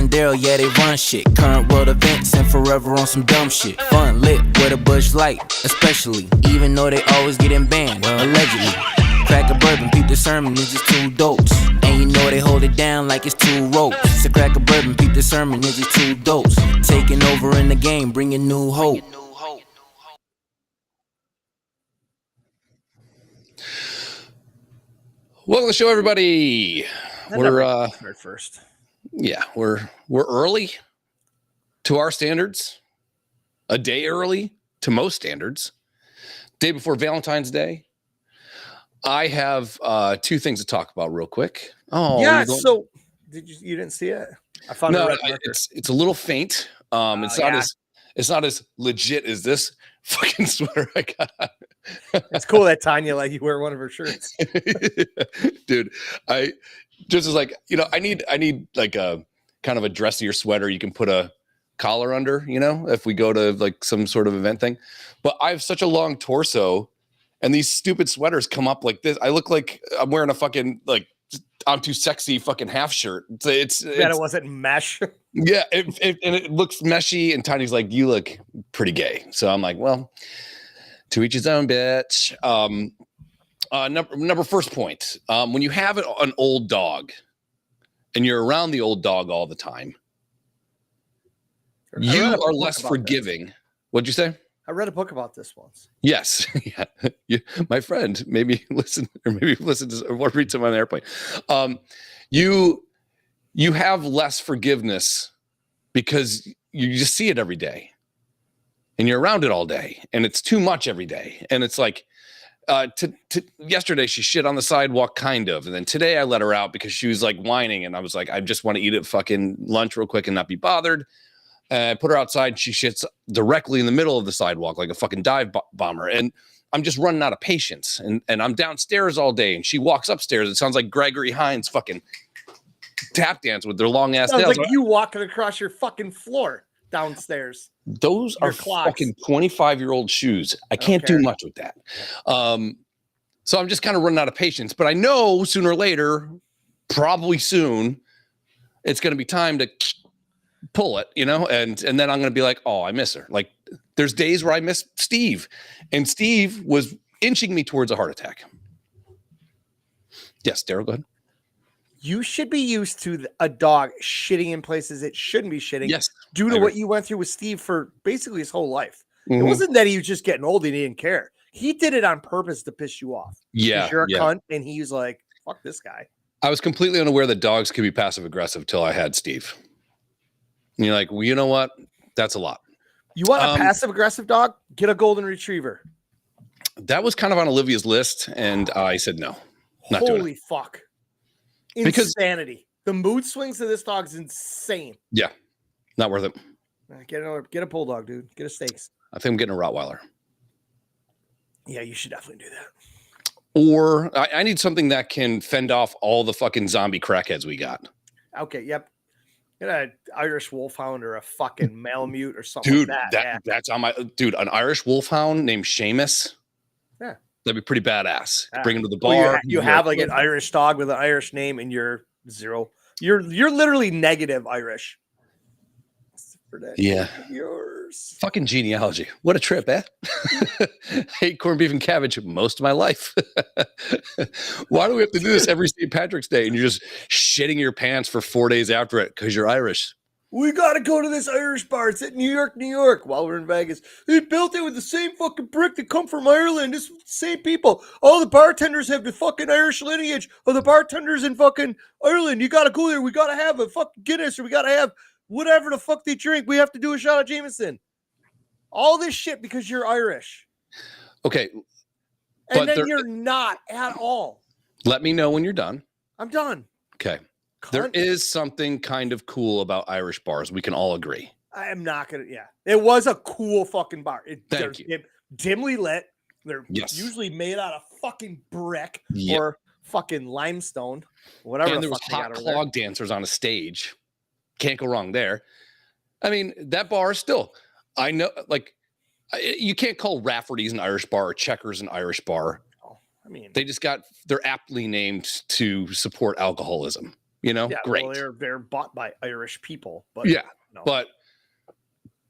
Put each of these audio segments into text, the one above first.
and Daryl, yeah, they run shit. Current world events and forever on some dumb shit. Fun lit with a Bush Light, especially. Even though they always getting banned, allegedly. Crack a bourbon, peep the sermon, it's just 2 dolts. And you know they hold it down like it's 2 ropes. So crack a bourbon, peep the sermon, it's just 2 dolts. Taking over in the game, bringing new hope. Welcome to the show, everybody. We're first. Yeah, we're early to our standards. A day early to most standards. Day before Valentine's Day. I have 2 things to talk about real quick. Oh, yeah. So you didn't see it? I found no, a red marker. It's a little faint. It's not as legit as this fucking sweater I got. It's cool that Tanya let you wear one of her shirts. Dude, I just was like, I need like a kind of a dressier sweater you can put a collar under, if we go to like some sort of event thing. But I have such a long torso and these stupid sweaters come up like this. I look like I'm wearing a fucking like I'm too sexy fucking half shirt. It wasn't mesh. Yeah, and it looks meshy, and Tiny's like, you look pretty gay. So I'm like, well, to each his own, bitch. Number first point. When you have an old dog and you're around the old dog all the time, you are less forgiving. What'd you say? I read a book about this once. Yes. Yeah. My friend, maybe listen to or read some on the airplane. You have less forgiveness because you just see it every day and you're around it all day and it's too much every day. And it's like, yesterday she shit on the sidewalk kind of. And then today I let her out because she was like whining and I was like, I just want to eat at fucking lunch real quick and not be bothered. I put her outside. She shits directly in the middle of the sidewalk like a fucking dive bomber. And I'm just running out of patience. And I'm downstairs all day and she walks upstairs. It sounds like Gregory Hines fucking tap dance with their long ass nails. Sounds like you walking across your fucking floor downstairs. Those are fucking 25-year-old shoes. I can't do much with that. So I'm just kind of running out of patience. But I know sooner or later, probably soon, it's going to be time to pull it, and then I'm going to be like, oh, I miss her. Like there's days where I miss Steve, and Steve was inching me towards a heart attack. Yes, Daryl, go ahead. You should be used to a dog shitting in places it shouldn't be shitting. Yes, due to what you went through with Steve for basically his whole life. Mm-hmm. It wasn't that he was just getting old and he didn't care. He did it on purpose to piss you off. Yeah, you're a cunt, and he was like, "Fuck this guy." I was completely unaware that dogs could be passive aggressive till I had Steve. And you're like, well, you know what? That's a lot. You want a passive aggressive dog? Get a golden retriever. That was kind of on Olivia's list, and I said no. Not doing it. Holy fuck. Insanity. The mood swings of this dog's insane. Yeah. Not worth it. Get a bulldog, dude. Get a Stakes. I think I'm getting a Rottweiler. Yeah, you should definitely do that. Or I need something that can fend off all the fucking zombie crackheads we got. Okay, yep. Get an Irish Wolfhound or a fucking Malamute or something dude, like that. That's on my... Dude, an Irish Wolfhound named Seamus. Yeah. That'd be pretty badass. Bring him to the bar. Well, you have like an Irish dog with an Irish name and you're 0. You're literally negative Irish. Yeah. Yours. Fucking genealogy. What a trip, eh? Hate corned beef and cabbage most of my life. Why do we have to do this every St. Patrick's Day and you're just shitting your pants for 4 days after it because you're Irish? We got to go to this Irish bar. It's at New York, while we're in Vegas. They built it with the same fucking brick that come from Ireland. It's the same people. All the bartenders have the fucking Irish lineage of the bartenders in fucking Ireland. You got to go there. We got to have a fucking Guinness, or we got to have whatever the fuck they drink. We have to do a shot of Jameson. All this shit because you're Irish. Okay. And then you're not at all. Let me know when you're done. I'm done. Okay. There is something kind of cool about Irish bars. We can all agree. I am not going to. Yeah. It was a cool fucking bar. Thank you. Dimly lit. They're usually made out of fucking brick or fucking limestone. Whatever. And there was hot clog dancers on a stage. Can't go wrong there. I mean, that bar still, I know, like, you can't call Rafferty's an Irish bar or Checkers an Irish bar. I mean, they're aptly named to support alcoholism. Yeah, great. Well, they're bought by Irish people, but Yeah, no. but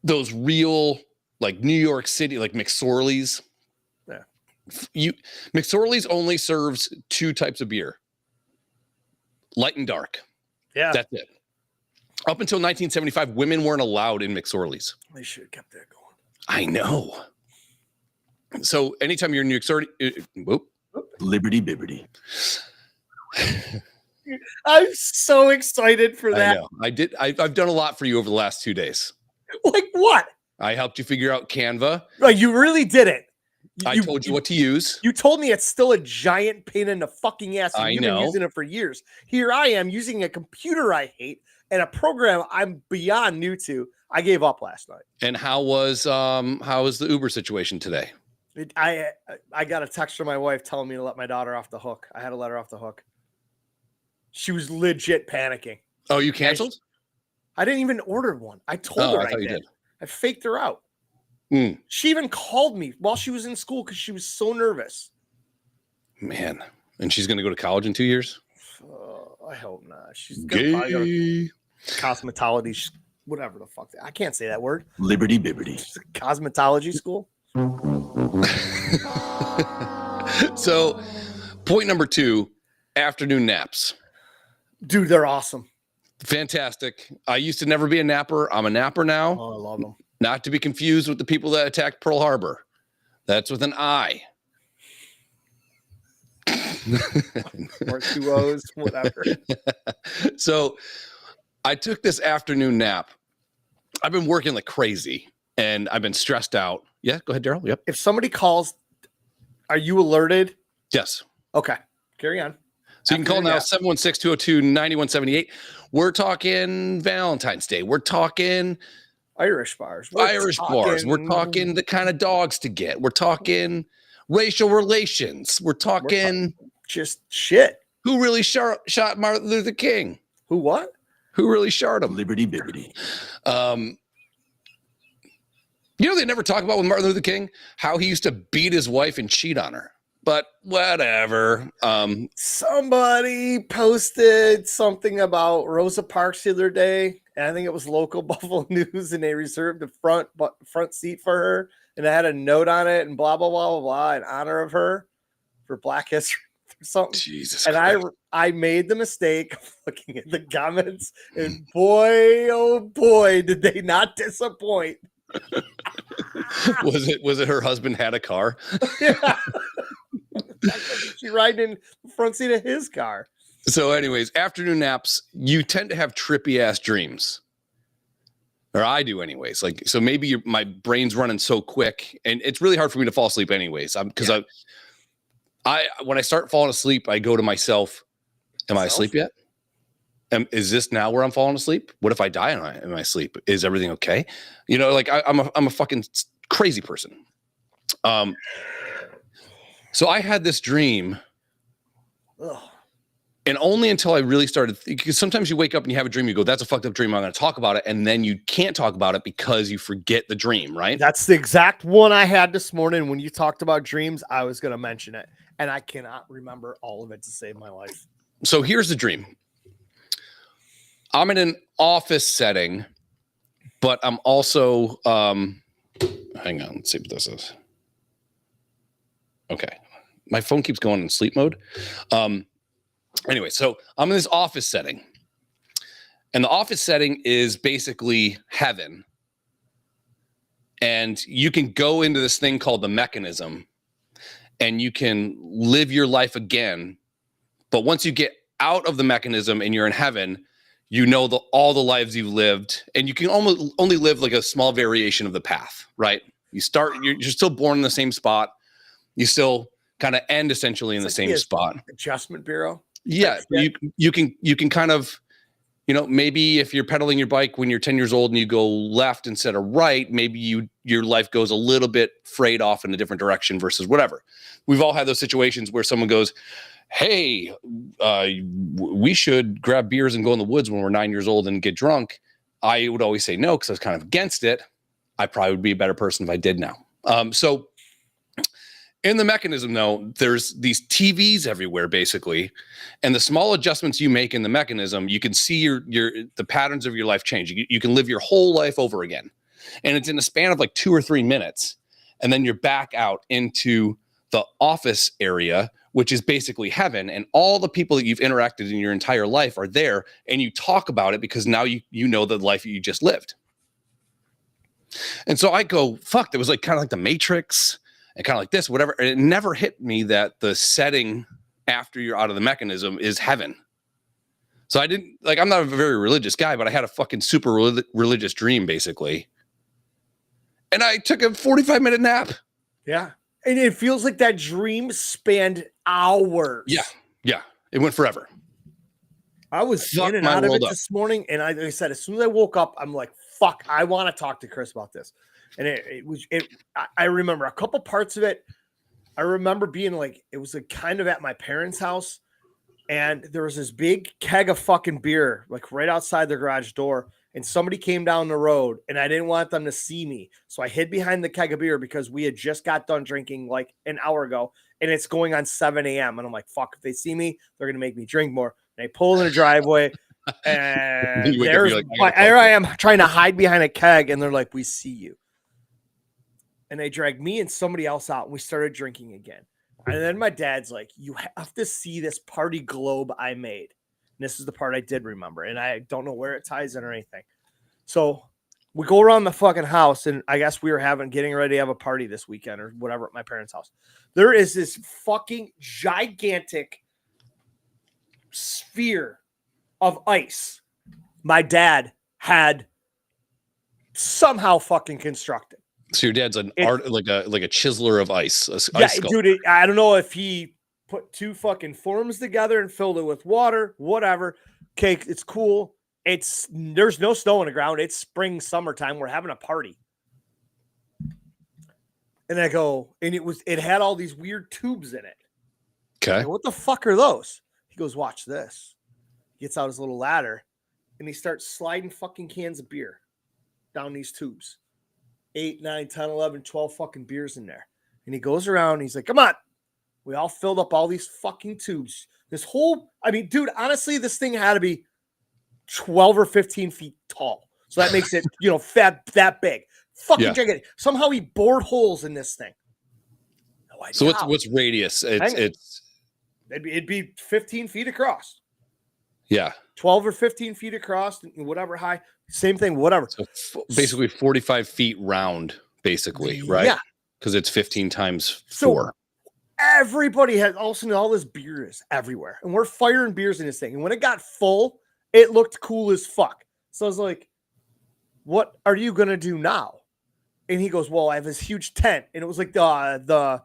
those real like New York City, like McSorley's. Yeah. McSorley's only serves 2 types of beer, light and dark. Yeah, That's it. Up until 1975, women weren't allowed in McSorley's. they should have kept that going. I know. So anytime you're in New York City, Liberty Bibberty. I'm so excited for I that. know. I've done a lot for you over the last 2 days. Like what? I helped you figure out Canva. Like you really did it. I told you what to use. You told me it's still a giant pain in the fucking ass. And I you've know. been using it for years. Here I am using a computer I hate and a program I'm beyond new to. I gave up last night. And how was the Uber situation today? I got a text from my wife telling me to let my daughter off the hook. I had to let her off the hook. She was legit panicking. Oh, you canceled? I didn't even order one. I told her I I thought you did. did. I faked her out. Mm. She even called me while she was in school because she was so nervous. Man, and she's going to go to college in 2 years? I hope not. She's gonna probably go to cosmetology, whatever the fuck. I can't say that word. Liberty Bibberty. Cosmetology school. So, point number 2, afternoon naps. Dude, they're awesome. Fantastic. I used to never be a napper. I'm a napper now. Oh, I love them. Not to be confused with the people that attacked Pearl Harbor. That's with an I. Or 2 O's, whatever. So I took this afternoon nap. I've been working like crazy and I've been stressed out. Yeah, go ahead, Daryl. Yep. If somebody calls, are you alerted? Yes. Okay, carry on. So you can call now 716-202-9178. We're talking Valentine's Day. We're talking Irish bars. bars. We're talking the kind of dogs to get. We're talking racial relations. We're talking just shit. who really shot Martin Luther King. Who what? Who really shot him? Liberty Bibberty. They never talk about with Martin Luther King how he used to beat his wife and cheat on her. But whatever. Somebody posted something about Rosa Parks the other day, and I think it was local Buffalo News, and they reserved the front seat for her, and it had a note on it and blah blah blah blah blah in honor of her for Black History or something. Jesus. And Christ. I made the mistake of looking at the comments, and boy, oh boy, did they not disappoint. was it her husband had a car? Yeah. She riding in the front seat of his car. So anyways, afternoon naps, you tend to have trippy ass dreams. Or I do anyways. Like, so maybe my brain's running so quick and it's really hard for me to fall asleep anyways. I when I start falling asleep, I go to myself. Am I asleep yet? Is this now where I'm falling asleep? What if I die in my sleep? Is everything okay? I'm a fucking crazy person. So I had this dream, and only until I really started, because sometimes you wake up and you have a dream, you go, that's a fucked up dream, I'm going to talk about it, and then you can't talk about it because you forget the dream, right? That's the exact one I had this morning. When you talked about dreams, I was going to mention it, and I cannot remember all of it to save my life. So here's the dream. I'm in an office setting, but I'm also, hang on, let's see what this is. Okay. My phone keeps going in sleep mode. Anyway, so I'm in this office setting. And the office setting is basically heaven. And you can go into this thing called the mechanism and you can live your life again. But once you get out of the mechanism and you're in heaven, you know all the lives you've lived, and you can almost only live like a small variation of the path, right? You're still born in the same spot. You still kind of end essentially in the same spot. Adjustment bureau. Yeah, you can kind of, maybe if you're pedaling your bike when you're 10 years old and you go left instead of right, maybe your life goes a little bit frayed off in a different direction versus whatever. We've all had those situations where someone goes, hey, we should grab beers and go in the woods when we're 9 years old and get drunk. I would always say no because I was kind of against it. I probably would be a better person if I did now. So In the mechanism, though, there's these TVs everywhere, basically, and the small adjustments you make in the mechanism, you can see the patterns of your life change. You can live your whole life over again, and it's in a span of like 2 or 3 minutes, and then you're back out into the office area, which is basically heaven, and all the people that you've interacted in your entire life are there, and you talk about it because now you know the life you just lived. And so I go, fuck, that was like kind of like the Matrix. And kind of like this, whatever. And it never hit me that the setting after you're out of the mechanism is heaven. So I didn't, like, I'm not a very religious guy, but I had a fucking super religious dream, basically. And I took a 45-minute nap. Yeah. And it feels like that dream spanned hours. Yeah. Yeah. It went forever. I was in and out of it this morning. And like I said, as soon as I woke up, I'm like, fuck, I want to talk to Chris about this. And I remember a couple parts of it. I remember being like, it was like kind of at my parents' house. And there was this big keg of fucking beer, like right outside their garage door. And somebody came down the road and I didn't want them to see me. So I hid behind the keg of beer because we had just got done drinking like an hour ago. And it's going on 7 a.m. And I'm like, fuck, if they see me, they're going to make me drink more. And I pull in the driveway. And there I am trying to hide behind a keg. And they're like, we see you. And they dragged me and somebody else out, and we started drinking again. And then my dad's like, you have to see this party globe I made. And this is the part I did remember. And I don't know where it ties in or anything. So we go around the fucking house, and I guess we were getting ready to have a party this weekend or whatever at my parents' house. There is this fucking gigantic sphere of ice my dad had somehow fucking constructed. So your dad's like a chiseler of ice. Yeah, dude. I don't know if he put 2 fucking forms together and filled it with water, whatever. Okay, it's cool. There's no snow on the ground. It's spring, summertime. We're having a party. And I go, and it had all these weird tubes in it. Okay. Go, what the fuck are those? He goes, watch this. He gets out his little ladder and he starts sliding fucking cans of beer down these tubes. 8, 9, 10, 11, 12 fucking beers in there. And he goes around and he's like, come on. We all filled up all these fucking tubes. Dude, honestly, this thing had to be 12 or 15 feet tall. So that makes it, that big. Fucking gigantic. Somehow he bored holes in this thing. No idea. So what's radius? It'd be 15 feet across. Yeah. 12 or 15 feet across, whatever high. Same thing, whatever. So basically 45 feet round, basically, right? Yeah. Because it's 15 times 4. So everybody has also all this beer is everywhere. And we're firing beers in this thing. And when it got full, it looked cool as fuck. So I was like, what are you going to do now? And he goes, well, I have this huge tent. And it was like the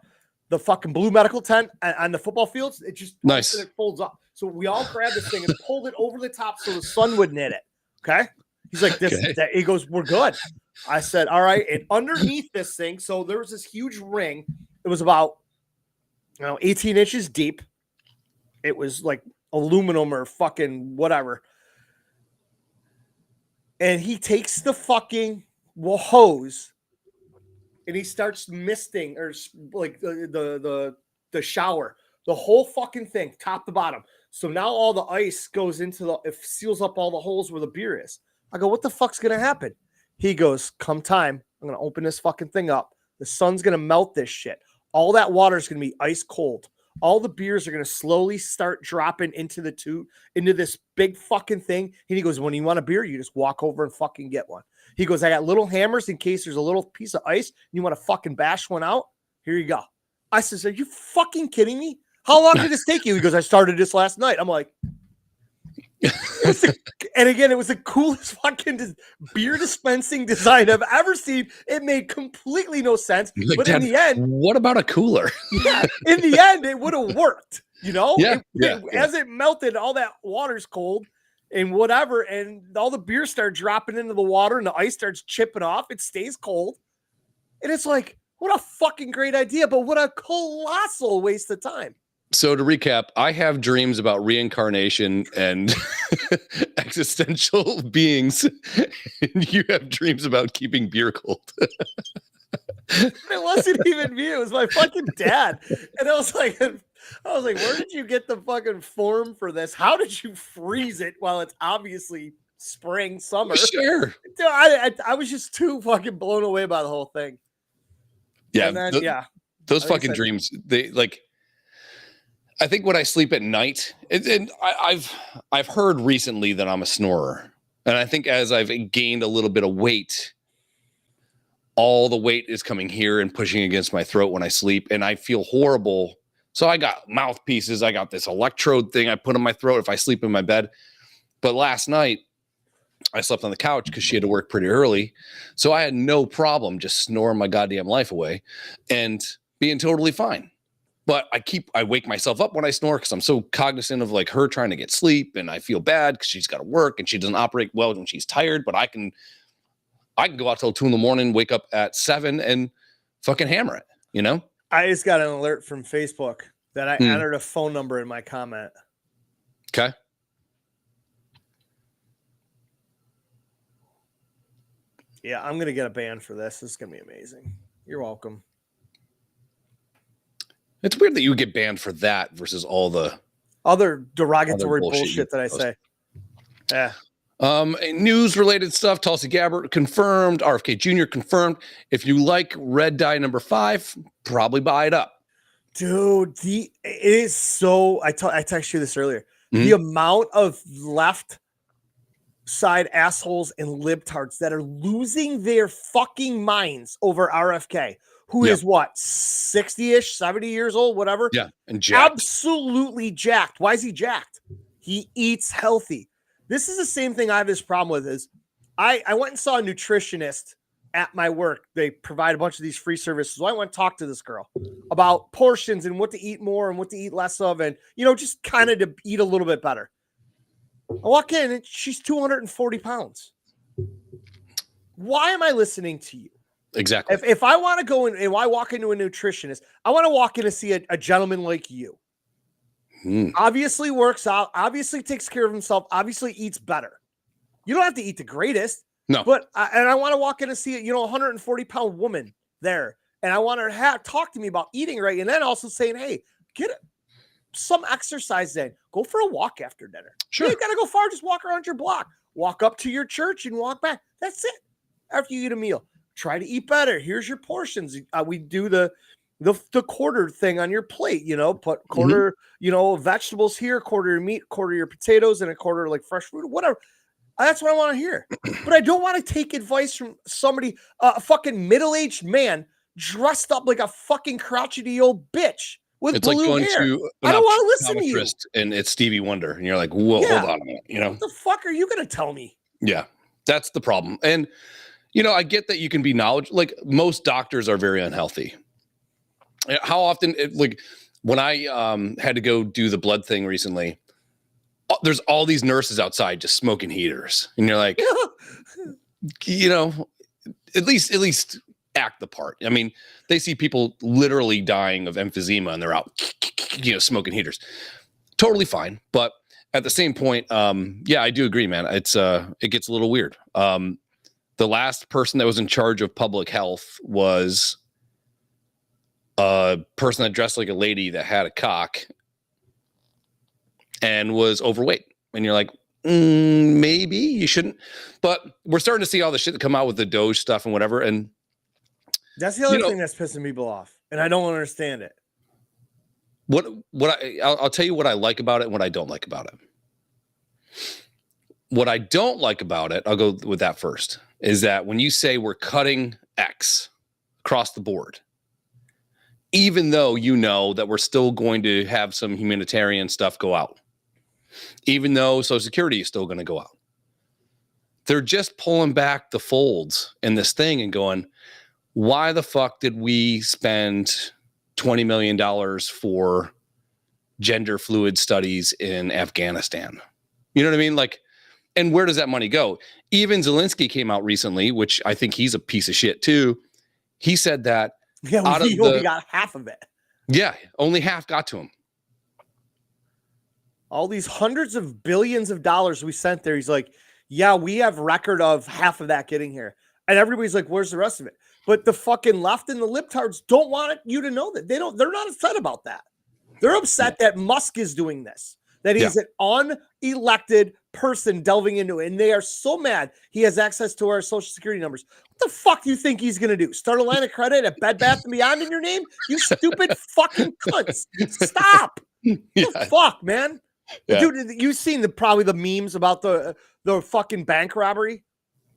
fucking blue medical tent on the football fields. It just nice. It folds up. So we all grabbed this thing and pulled it over the top so the sun wouldn't hit it. Okay. He's like, he goes, we're good. I said, all right. And underneath this thing, so there was this huge ring. It was about 18 inches deep. It was like aluminum or fucking whatever. And he takes the fucking hose and he starts misting or like the shower, the whole fucking thing, top to bottom. So now all the ice goes into it seals up all the holes where the beer is. I go, what the fuck's going to happen? He goes, come time. I'm going to open this fucking thing up. The sun's going to melt this shit. All that water is going to be ice cold. All the beers are going to slowly start dropping into the tube, into this big fucking thing. And he goes, when you want a beer, you just walk over and fucking get one. He goes, I got little hammers in case there's a little piece of ice. And you want to fucking bash one out? Here you go. I says, are you fucking kidding me? How long did this take you? He goes, I started this last night. I'm like, and again, it was the coolest fucking beer dispensing design I've ever seen. It made completely no sense. Like, but in the end, what about a cooler? Yeah, in the end, it would have worked. Yeah, As it melted, all that water's cold and whatever, and all the beer starts dropping into the water and the ice starts chipping off. It stays cold. And it's like, what a fucking great idea, but what a colossal waste of time. So to recap, I have dreams about reincarnation and existential beings, and you have dreams about keeping beer cold. It wasn't even me. It was my fucking dad. And I was like, where did you get the fucking form for this? How did you freeze it while it's obviously spring, summer? Sure. Dude, I was just too fucking blown away by the whole thing. Yeah. And then, those like I fucking said- dreams, they like, I think when I sleep at night, and I've heard recently that I'm a snorer. And I think as I've gained a little bit of weight, all the weight is coming here and pushing against my throat when I sleep. And I feel horrible. So I got mouthpieces. I got this electrode thing I put in my throat if I sleep in my bed. But last night, I slept on the couch because she had to work pretty early. So I had no problem just snoring my goddamn life away and being totally fine. But I wake myself up when I snore because I'm so cognizant of like her trying to get sleep, and I feel bad because she's got to work and she doesn't operate well when she's tired. But I can go out till 2 a.m, wake up at 7 and fucking hammer it, you know? I just got an alert from Facebook that I entered a phone number in my comment. Okay. Yeah, I'm gonna get a ban for this. This is gonna be amazing. You're welcome. It's weird that you would get banned for that versus all the Other derogatory bullshit you bullshit that I post. say. Yeah. News related stuff. Tulsi Gabbard confirmed. RFK Jr. confirmed. If you like red dye number 5, probably buy it up. Dude, it is so. I texted you this earlier. The amount of left side assholes and libtards that are losing their fucking minds over RFK, who is what, 60-ish, 70 years old, whatever. Yeah, and jacked. Absolutely jacked. Why is he jacked? He eats healthy. This is the same thing I have this problem with. Is I went and saw a nutritionist at my work. They provide a bunch of these free services. So I went and talked to this girl about portions and what to eat more and what to eat less of, and just kind of to eat a little bit better. I walk in and she's 240 pounds. Why am I listening to you? Exactly. If I want to go in and I walk into a nutritionist, I want to walk in and see a gentleman like you. Obviously works out, obviously takes care of himself, obviously eats better. You don't have to eat the greatest. No. But I want to walk in and see a 140-pound woman there. And I want her to talk to me about eating right. And then also saying, hey, get some exercise in. Go for a walk after dinner. Sure. You got to go far. Just walk around your block. Walk up to your church and walk back. That's it. After you eat a meal, try to eat better. Here's your portions. We do the quarter thing on your plate, put quarter, vegetables here, quarter your meat, quarter your potatoes, and a quarter like fresh fruit, whatever. That's what I want to hear. But I don't want to take advice from somebody, a fucking middle-aged man dressed up like a fucking crotchety old bitch with it's blue like going hair. to I don't want to listen to you. And it's Stevie Wonder. And you're like, whoa, hold on a minute, What the fuck are you going to tell me? Yeah, that's the problem. And, I get that you can be knowledgeable. Like most doctors are very unhealthy. How often, when I had to go do the blood thing recently, there's all these nurses outside just smoking heaters. And you're like, at least act the part. I mean, they see people literally dying of emphysema and they're out, smoking heaters. Totally fine. But at the same point, I do agree, man. It gets a little weird. The last person that was in charge of public health was a person that dressed like a lady that had a cock and was overweight. And you're like, maybe you shouldn't. But we're starting to see all the shit that come out with the Doge stuff and whatever. And that's the other thing that's pissing people off. And I don't understand it. I'll tell you what I like about it and what I don't like about it. What I don't like about it, I'll go with that first, is that when you say we're cutting X across the board, even though that we're still going to have some humanitarian stuff go out, even though Social Security is still going to go out, they're just pulling back the folds in this thing and going, why the fuck did we spend $20 million for gender fluid studies in Afghanistan? You know what I mean? Like, and where does that money go? Even Zelensky came out recently, which I think he's a piece of shit too. He said that we only got half of it. Yeah, only half got to him. All these hundreds of billions of dollars we sent there. He's like, yeah, we have record of half of that getting here. And everybody's like, where's the rest of it? But the fucking left and the libtards don't want you to know that. They're not upset about that. They're upset that Musk is doing this, that he's an unelected person delving into it. And they are so mad he has access to our social security numbers. What the fuck do you think he's going to do? Start a line of credit at Bed Bath & Beyond in your name? You stupid fucking cunts. Stop. What the fuck, man? Yeah. Dude, you've seen probably the memes about the fucking bank robbery?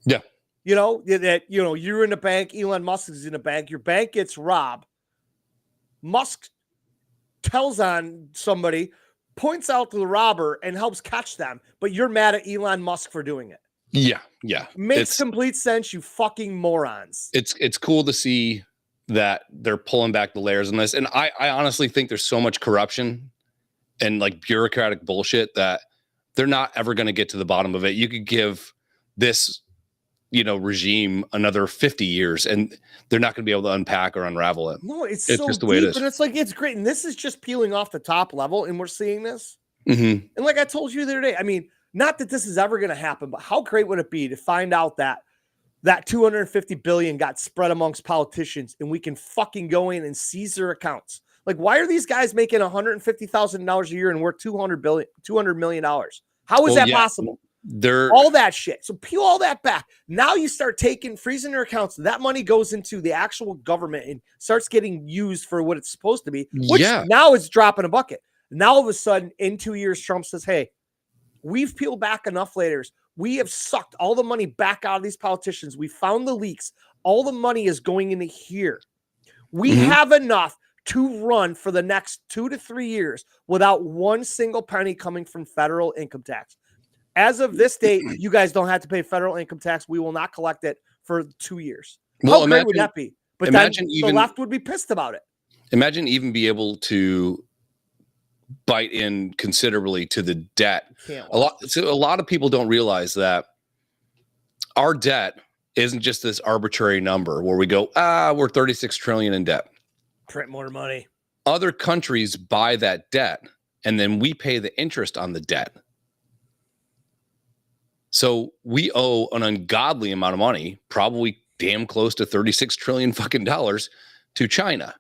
Yeah. You know, that, you know, you're in a bank, Elon Musk is in a bank, your bank gets robbed. Musk tells on somebody, points out to the robber, and helps catch them, but you're mad at Elon Musk for doing it. Yeah. Makes complete sense, you fucking morons. It's cool to see that they're pulling back the layers on this. And I honestly think there's so much corruption and like bureaucratic bullshit that they're not ever going to get to the bottom of it. You could give this, you know, regime another 50 years and they're not going to be able to unpack or unravel it. No, it's so just the deep, way it is. and it's like, it's great. And this is just peeling off the top level, and we're seeing this. Mm-hmm. And like I told you the other day, I mean, not that this is ever going to happen, but how great would it be to find out that 250 billion got spread amongst politicians and we can fucking go in and seize their accounts? Like, why are these guys making $150,000 a year and worth $200 million? How is that possible? All that shit. So peel all that back. Now you start freezing their accounts. That money goes into the actual government and starts getting used for what it's supposed to be, which now is dropping a bucket. Now all of a sudden in 2 years, Trump says, hey, we've peeled back enough layers. We have sucked all the money back out of these politicians. We found the leaks. All the money is going into here. We have enough to run for the next 2 to 3 years without one single penny coming from federal income tax. As of this date, you guys don't have to pay federal income tax. We will not collect it for 2 years. Well, how great would that be? But then the left would be pissed about it. Imagine even be able to bite in considerably to the debt. A lot of people don't realize that our debt isn't just this arbitrary number where we go, we're 36 trillion in debt. Print more money. Other countries buy that debt and then we pay the interest on the debt. So we owe an ungodly amount of money, probably damn close to 36 trillion fucking dollars to China.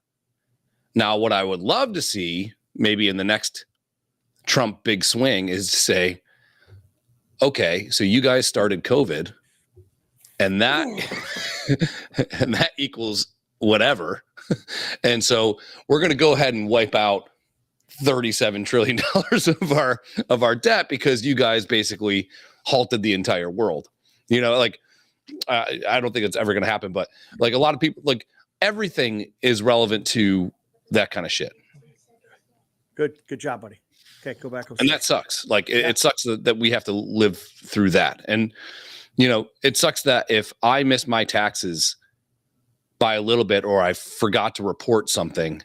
Now, what I would love to see maybe in the next Trump big swing is to say, okay, so you guys started COVID and that, and that equals whatever. And so we're going to go ahead and wipe out $37 trillion of our debt because you guys basically halted the entire world. You know, like I don't think it's ever going to happen, but like a lot of people, like everything is relevant to that kind of shit. Good job, buddy. Okay, go back. And that sucks. Like it sucks that we have to live through that. And you know, it sucks that if I miss my taxes by a little bit or I forgot to report something,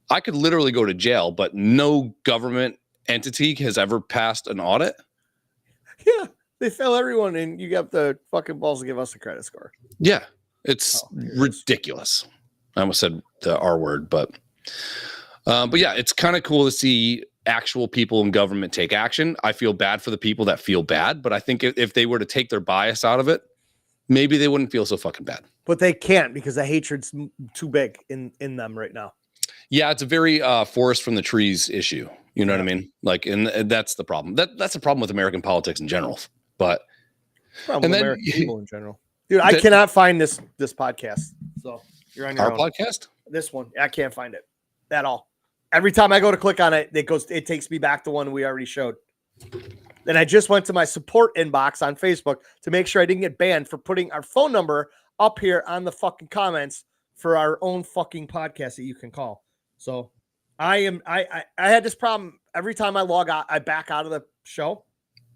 I could literally go to jail, but no government entity has ever passed an audit. Yeah. They fail everyone, and you got the fucking balls to give us a credit score. Yeah, it's ridiculous. I almost said the R word, but yeah, it's kind of cool to see actual people in government take action. I feel bad for the people that feel bad, but I think if they were to take their bias out of it, maybe they wouldn't feel so fucking bad. But they can't because the hatred's too big in them right now. Yeah, it's a very forest from the trees issue. You know what I mean? Like, and that's the problem. That's the problem with American politics in general. But and then American people in general, dude, I cannot find this podcast. So you're on your own. Podcast. This one, I can't find it at all. Every time I go to click on it, it takes me back to one we already showed. Then I just went to my support inbox on Facebook to make sure I didn't get banned for putting our phone number up here on the fucking comments for our own fucking podcast that you can call. So I had this problem every time I log out. I back out of the show.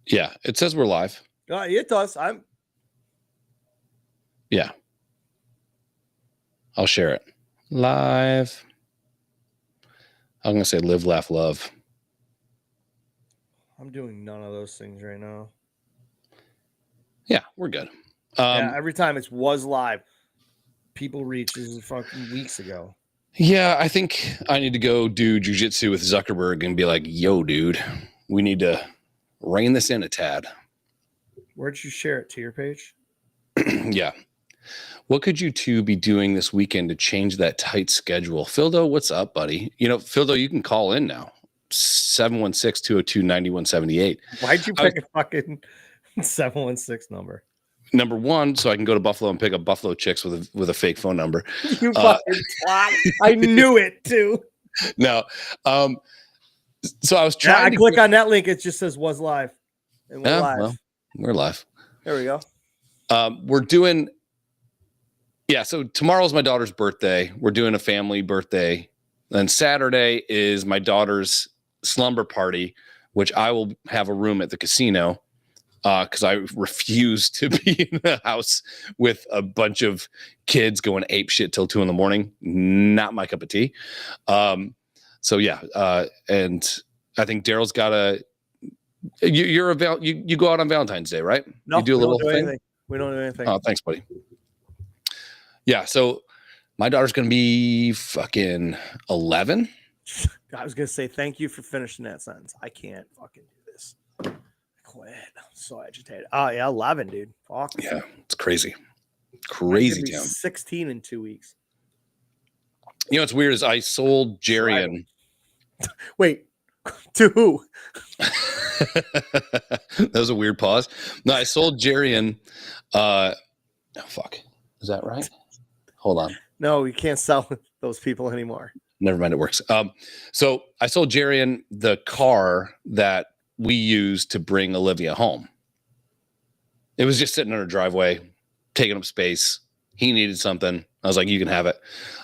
Yeah, it says we're live. It does. Yeah. I'll share it. Live. I'm going to say live, laugh, love. I'm doing none of those things right now. Yeah, we're good. Every time it was live, people reach. This is fucking weeks ago. Yeah, I think I need to go do jujitsu with Zuckerberg and be like, yo, dude, we need to rein this in a tad. Where'd you share it? To your page? Yeah. What could you two be doing this weekend to change that tight schedule? Phildo, what's up, buddy? Phildo, you can call in now. 716-202-9178. Why'd you pick a fucking 716 number? Number one, so I can go to Buffalo and pick up Buffalo chicks with a fake phone number. You fucking twat. I knew it too. No. So I was trying I click on that link. It just says was live. And we're live. Well, we're live. There we go. We're doing, so tomorrow's my daughter's birthday. We're doing a family birthday. Then Saturday is my daughter's slumber party, which I will have a room at the casino because I refuse to be in the house with a bunch of kids going ape shit till 2 a.m. Not my cup of tea. And I think Daryl's got you go out on Valentine's Day, right? No, you do a little thing. Anything. We don't do anything. Oh, thanks, buddy. Yeah, so my daughter's gonna be fucking 11. I was gonna say thank you for finishing that sentence. I can't fucking do this. I quit. I'm so agitated. Oh yeah, 11, dude. Fuck. Yeah, it's crazy. Crazy town. 16 in 2 weeks. What's weird is I sold Jarian. Wait, to who? That was a weird pause. No, I sold Jarian. Oh, fuck. Is that right? Hold on. No, you can't sell those people anymore. Never mind, it works. So I sold Jarian the car that we used to bring Olivia home. It was just sitting in her driveway, taking up space. He needed something. I was like, you can have it.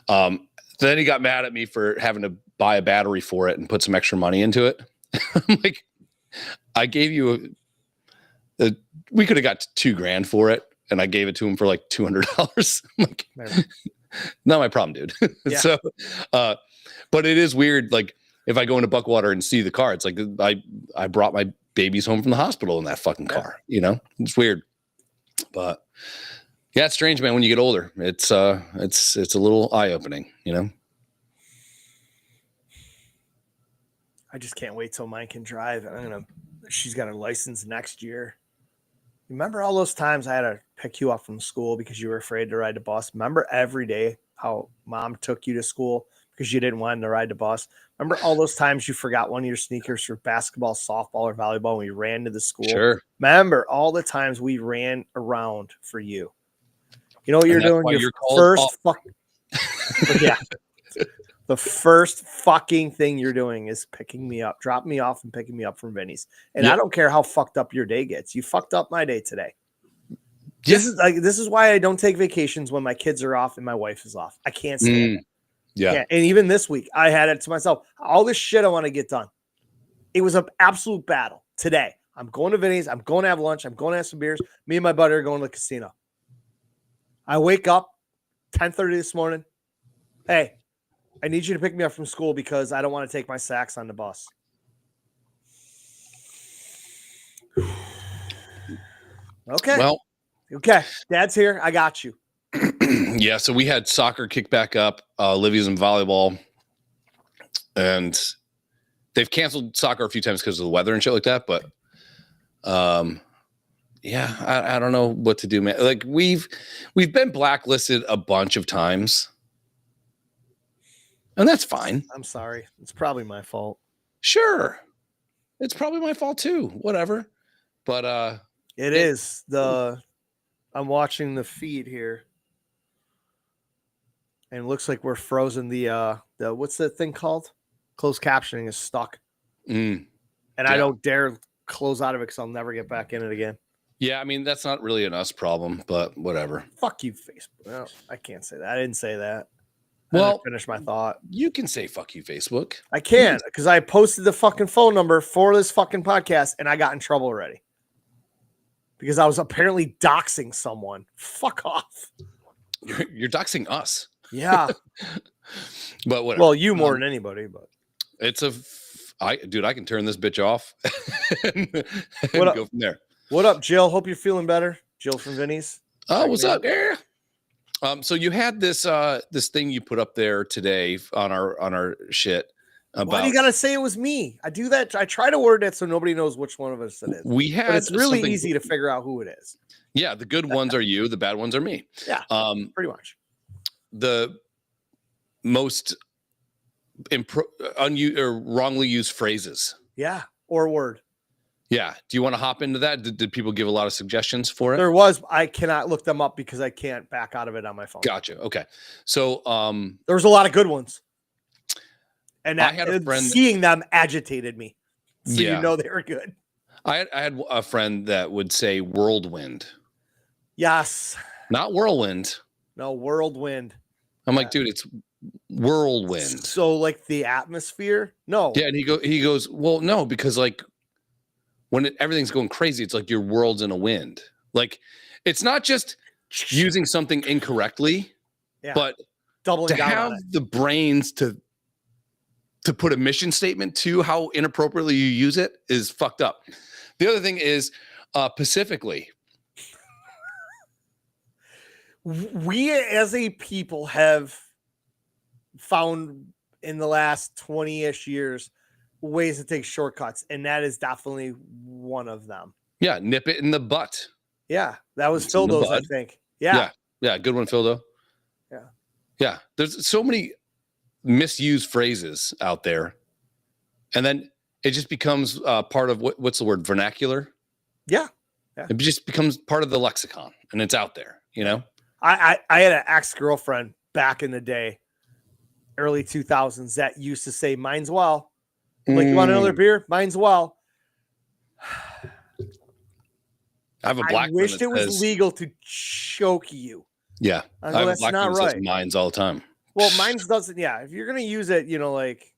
Then he got mad at me for having to buy a battery for it and put some extra money into it. I'm like, I gave you we could have got $2,000 for it, and I gave it to him for like $200. I'm like, not my problem, dude. Yeah. So, but it is weird. Like if I go into Buckwater and see the car, it's like I brought my babies home from the hospital in that fucking car. It's weird, but yeah, it's strange, man. When you get older, it's a little eye opening. I just can't wait till mine can drive. She's got her license next year. Remember all those times I had to pick you up from school because you were afraid to ride the bus? Remember every day how mom took you to school because you didn't want to ride the bus? Remember all those times you forgot one of your sneakers for basketball, softball, or volleyball when we ran to the school? Sure. Remember all the times we ran around for you? You know what you're doing? You're first yeah. The first fucking thing you're doing is picking me up, dropping me off and picking me up from Vinny's. And yep. I don't care how fucked up your day gets. You fucked up my day today. This is why I don't take vacations when my kids are off and my wife is off. I can't stand it. Yeah. And even this week, I had it to myself. All this shit I want to get done. It was an absolute battle today. I'm going to Vinny's. I'm going to have lunch. I'm going to have some beers. Me and my buddy are going to the casino. I wake up 10:30 this morning. Hey, I need you to pick me up from school because I don't want to take my sacks on the bus. Okay. Well, okay. Dad's here. I got you. Yeah. So we had soccer kick back up. Livy's in volleyball, and they've canceled soccer a few times because of the weather and shit like that. But, yeah, I don't know what to do, man. Like we've been blacklisted a bunch of times. And that's fine. I'm sorry. It's probably my fault. Sure. It's probably my fault too. Whatever. But it is I'm watching the feed here. And it looks like we're frozen. The what's that thing called? Closed captioning is stuck. And I don't dare close out of it because I'll never get back in it again. Yeah, I mean that's not really an us problem, but whatever. Fuck you, Facebook. No, I can't say that. I didn't say that. Well, finish my thought. You can say fuck you, Facebook. I can't because I posted the fucking phone number for this fucking podcast and I got in trouble already because I was apparently doxing someone. Fuck off. You're doxing us. Yeah. But whatever. Well, you more than anybody, but it's I can turn this bitch off and go from there. What up, Jill? Hope you're feeling better. Jill from Vinny's. Oh, what's up, girl? So you had this thing you put up there today on our shit about. Why do you gotta say it was me? I do that. I try to word it so nobody knows which one of us it is. We had. But it's really easy to figure out who it is. Yeah, the good ones are you, the bad ones are me. Yeah, pretty much. The most or wrongly used phrases. Yeah, or word. Yeah. Do you want to hop into that? Did people give a lot of suggestions for it? There was. I cannot look them up because I can't back out of it on my phone. Gotcha. Okay. So there was a lot of good ones. And I had a friend seeing them agitated me. So Yeah. you know they were good. I had a friend that would say whirlwind. Yes. Not whirlwind. No, whirlwind. I'm like, dude, it's whirlwind. So like the atmosphere? No. Yeah, and he goes, well, no, because like when everything's going crazy, it's like your world's in a wind. Like it's not just using something incorrectly, but doubling to down have on it. the brains to put a mission statement to how inappropriately you use it is fucked up. The other thing is Pacifically. We as a people have found in the last 20-ish years ways to take shortcuts, and that is definitely one of them. Yeah, nip it in the butt. Yeah, that was Phildo's, I think. Yeah. Good one, Phildo. Yeah. There's so many misused phrases out there, and then it just becomes part of what's the word, vernacular. Yeah. It just becomes part of the lexicon, and it's out there. You know, I had an ex-girlfriend back in the day, early 2000s, that used to say, "Mine's well." Like, you want another beer? Mine's well. I have a black. I wished it was legal to choke you. Yeah, I go, that's not right. Mine's all the time. Well, mine's doesn't. Yeah, if you're gonna use it, you know, like,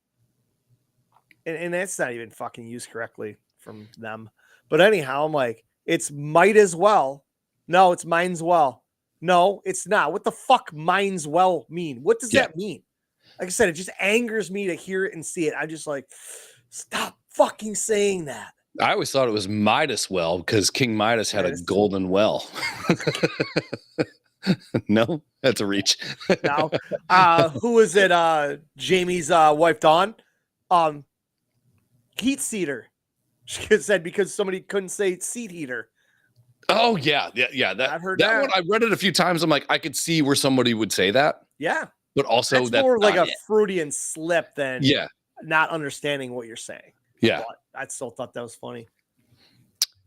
and that's not even fucking used correctly from them. But anyhow, I'm like, it's might as well. No, it's mine's well. No, it's not. What the fuck mine's well mean? What does that mean? Like I said, it just angers me to hear it and see it. I'm just like, stop fucking saying that. I always thought it was Midas well because King Midas had a golden well. No, that's a reach. Now, who is it? Jamie's wife, Dawn. Heat seater. She said because somebody couldn't say seat heater. Oh yeah. That I've heard that one. I read it a few times. I'm like, I could see where somebody would say that. Yeah, but also that's more like a Freudian slip than not understanding what you're saying. Yeah, but I still thought that was funny.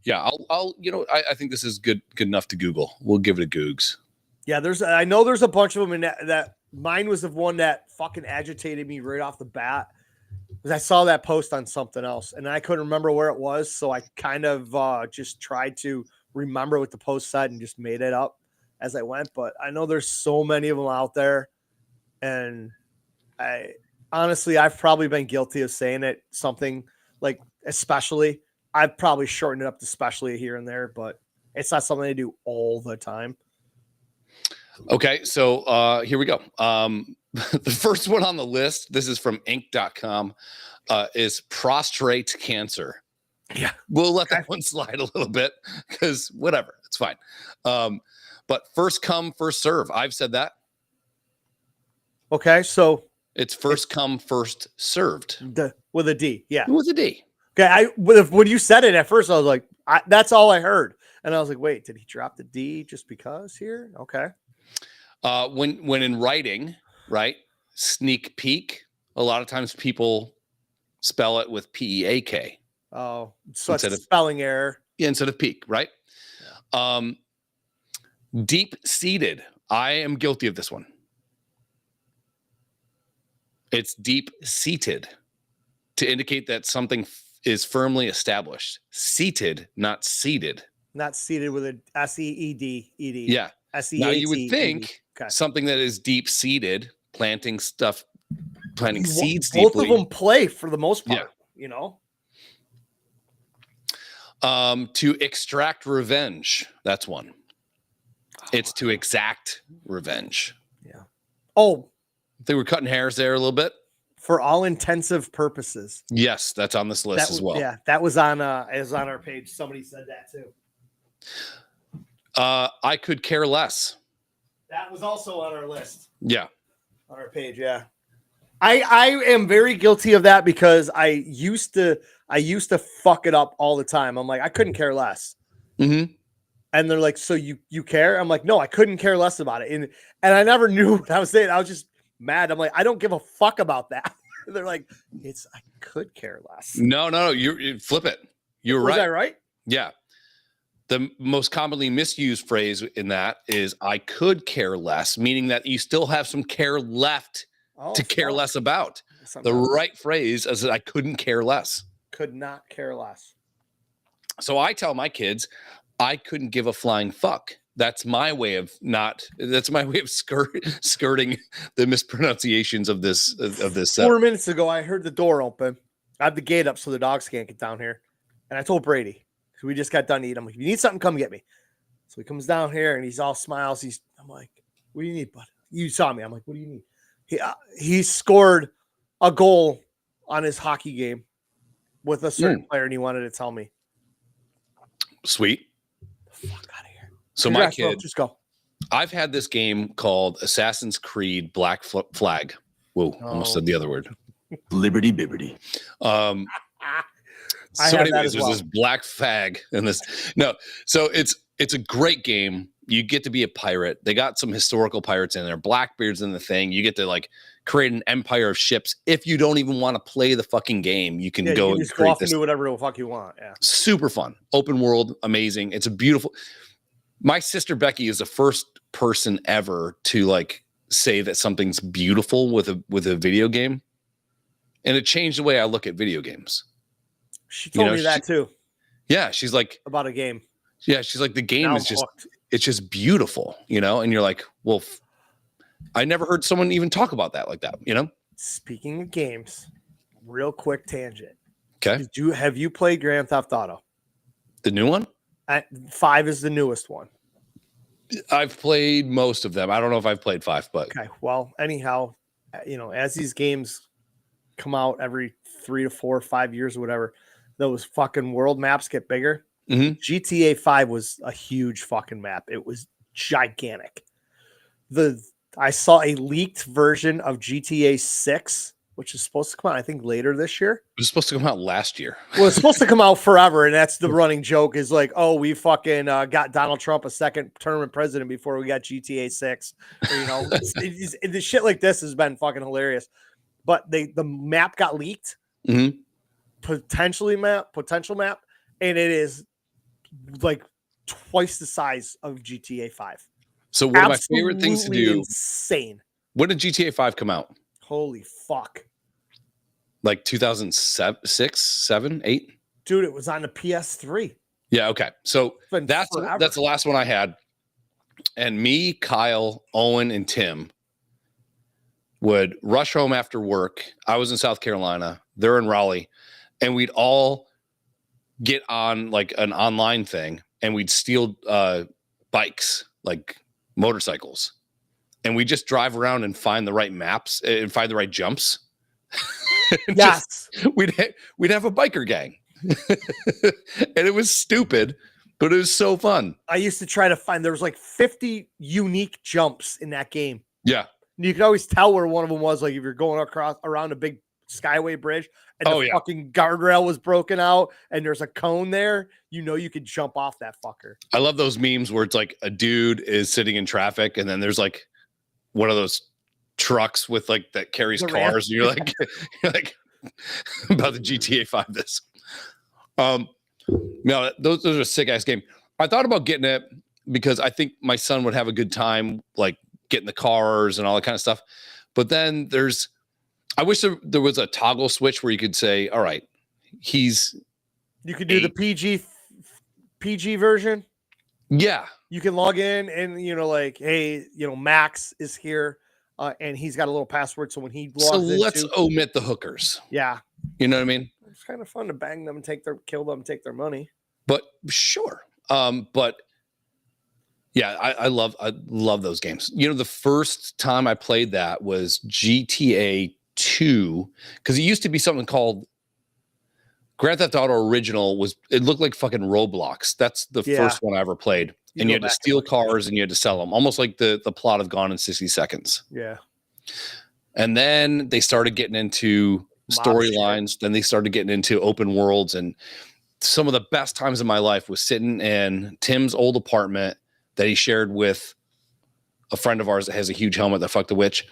Yeah, I'll I think this is good enough to Google. We'll give it a Googs. Yeah, I know there's a bunch of them, and that mine was the one that fucking agitated me right off the bat. Because I saw that post on something else, and I couldn't remember where it was, so I kind of just tried to remember what the post said and just made it up as I went. But I know there's so many of them out there, and I've probably been guilty of saying it something like especially. I've probably shortened it up to especially here and there, but it's not something I do all the time. Okay, so here we go. The first one on the list, this is from Inc.com, is prostrate cancer. Yeah. We'll let that one slide a little bit because whatever, it's fine. But first come, first serve. I've said that. Okay, so it's first come, first served. With a D, yeah. With a D. Okay, when you said it at first, I was like, that's all I heard. And I was like, wait, did he drop the D just because here? Okay. When in writing, right? Sneak peek. A lot of times people spell it with P-E-A-K. Oh, so it's a spelling error. Yeah, instead of peek, right? Yeah. Deep seated. I am guilty of this one. It's deep seated to indicate that something is firmly established. Seated, not seated. Not seated with a S-E-E-D-E-D. Yeah. S-E-A-T-E-D. Now you would think something that is deep seated, planting seeds deeply. Both of them play for the most part, you know. To extract revenge. That's one. It's to exact revenge. Yeah. Oh, they were cutting hairs there a little bit. For all intensive purposes. Yes, that's on this list as well. Yeah, that was on our page. Somebody said that too. I could care less. That was also on our list. Yeah. On our page, yeah. I am very guilty of that because I used to fuck it up all the time. I'm like, I couldn't care less. Mm-hmm. And they're like, so you care? I'm like, no, I couldn't care less about it. And I never knew what I was saying. I was just mad. I'm like, I don't give a fuck about that. They're like, I could care less. No, you flip it. You're Was right. I right? Yeah. The most commonly misused phrase in that is I could care less, meaning that you still have some care left to care less about. The right phrase is I couldn't care less. Could not care less. So I tell my kids, I couldn't give a flying fuck. That's my way of skirting the mispronunciations of this. 4 minutes ago, I heard the door open. I have the gate up so the dogs can't get down here. And I told Brady, so we just got done eating. I'm like, if you need something, come get me. So he comes down here and he's all smiles. I'm like, what do you need, bud? You saw me. I'm like, what do you need? He scored a goal on his hockey game with a certain player, and he wanted to tell me. Sweet. The fuck out of here. So my kid, just go. I've had this game called Assassin's Creed Black Flag. Whoa, almost said the other word. Liberty Bibberty. So anyways, there's this black fag and this. No, so it's a great game. You get to be a pirate. They got some historical pirates in there. Blackbeard's in the thing. You get to like create an empire of ships. If you don't even want to play the fucking game, you can go you and just go off and do whatever the fuck you want. Yeah, super fun, open world, amazing. It's a beautiful. My sister Becky is the first person ever to like say that something's beautiful with a video game, and it changed the way I look at video games. She told me that too. Yeah, she's like about a game. Yeah, she's like the game now is just it's just beautiful, and you're like, well, I never heard someone even talk about that like that, Speaking of games, real quick tangent. Okay. Have you played Grand Theft Auto? The new one? 5 is the newest one. I've played most of them. I don't know if I've played 5, but okay. Well, anyhow, as these games come out every 3 to 4 or 5 years or whatever, those fucking world maps get bigger. Mm-hmm. GTA 5 was a huge fucking map. It was gigantic. I saw a leaked version of GTA 6, which is supposed to come out, I think, later this year. It was supposed to come out last year. Well, it's supposed to come out forever, and that's the running joke is like, oh, we fucking got Donald Trump a second term of president before we got GTA 6. Or, the shit like this has been fucking hilarious. But the map got leaked, potential map, and it is like twice the size of GTA 5. So one of my favorite things to do. Insane. When did GTA 5 come out? Holy fuck. Like 2006, 7, 8? Dude, it was on the PS3. Yeah, okay. So that's the last one I had. And me, Kyle, Owen, and Tim would rush home after work. I was in South Carolina. They're in Raleigh. And we'd all get on like an online thing and we'd steal bikes, like motorcycles. And we just drive around and find the right maps and find the right jumps. Yes. We'd have a biker gang. And it was stupid, but it was so fun. I used to try to find, there was like 50 unique jumps in that game. Yeah. And you could always tell where one of them was, like if you're going around a big skyway bridge and the fucking guardrail was broken out and there's a cone there, you could jump off that fucker. I love those memes where it's like a dude is sitting in traffic and then there's like one of those trucks with like that carries cars and you're like about the GTA 5 this. No, those are a sick ass game. I thought about getting it because I think my son would have a good time like getting the cars and all that kind of stuff. But then I wish there was a toggle switch where you could say, all right, you could do the PG version. Yeah. You can log in and, like, hey, Max is here and he's got a little password. So when he logs in. So let's omit the hookers. Yeah. You know what I mean? It's kind of fun to bang them and kill them, take their money. But sure. But yeah, I love those games. The first time I played that was GTA 2, because it used to be something called Grand Theft Auto Original. It looked like fucking Roblox. That's the first one I ever played. And you had to steal cars and you had to sell them, almost like the plot of Gone in 60 Seconds. Yeah. And then they started getting into storylines. Then they started getting into open worlds, and some of the best times of my life was sitting in Tim's old apartment that he shared with a friend of ours that has a huge helmet that fucked a witch.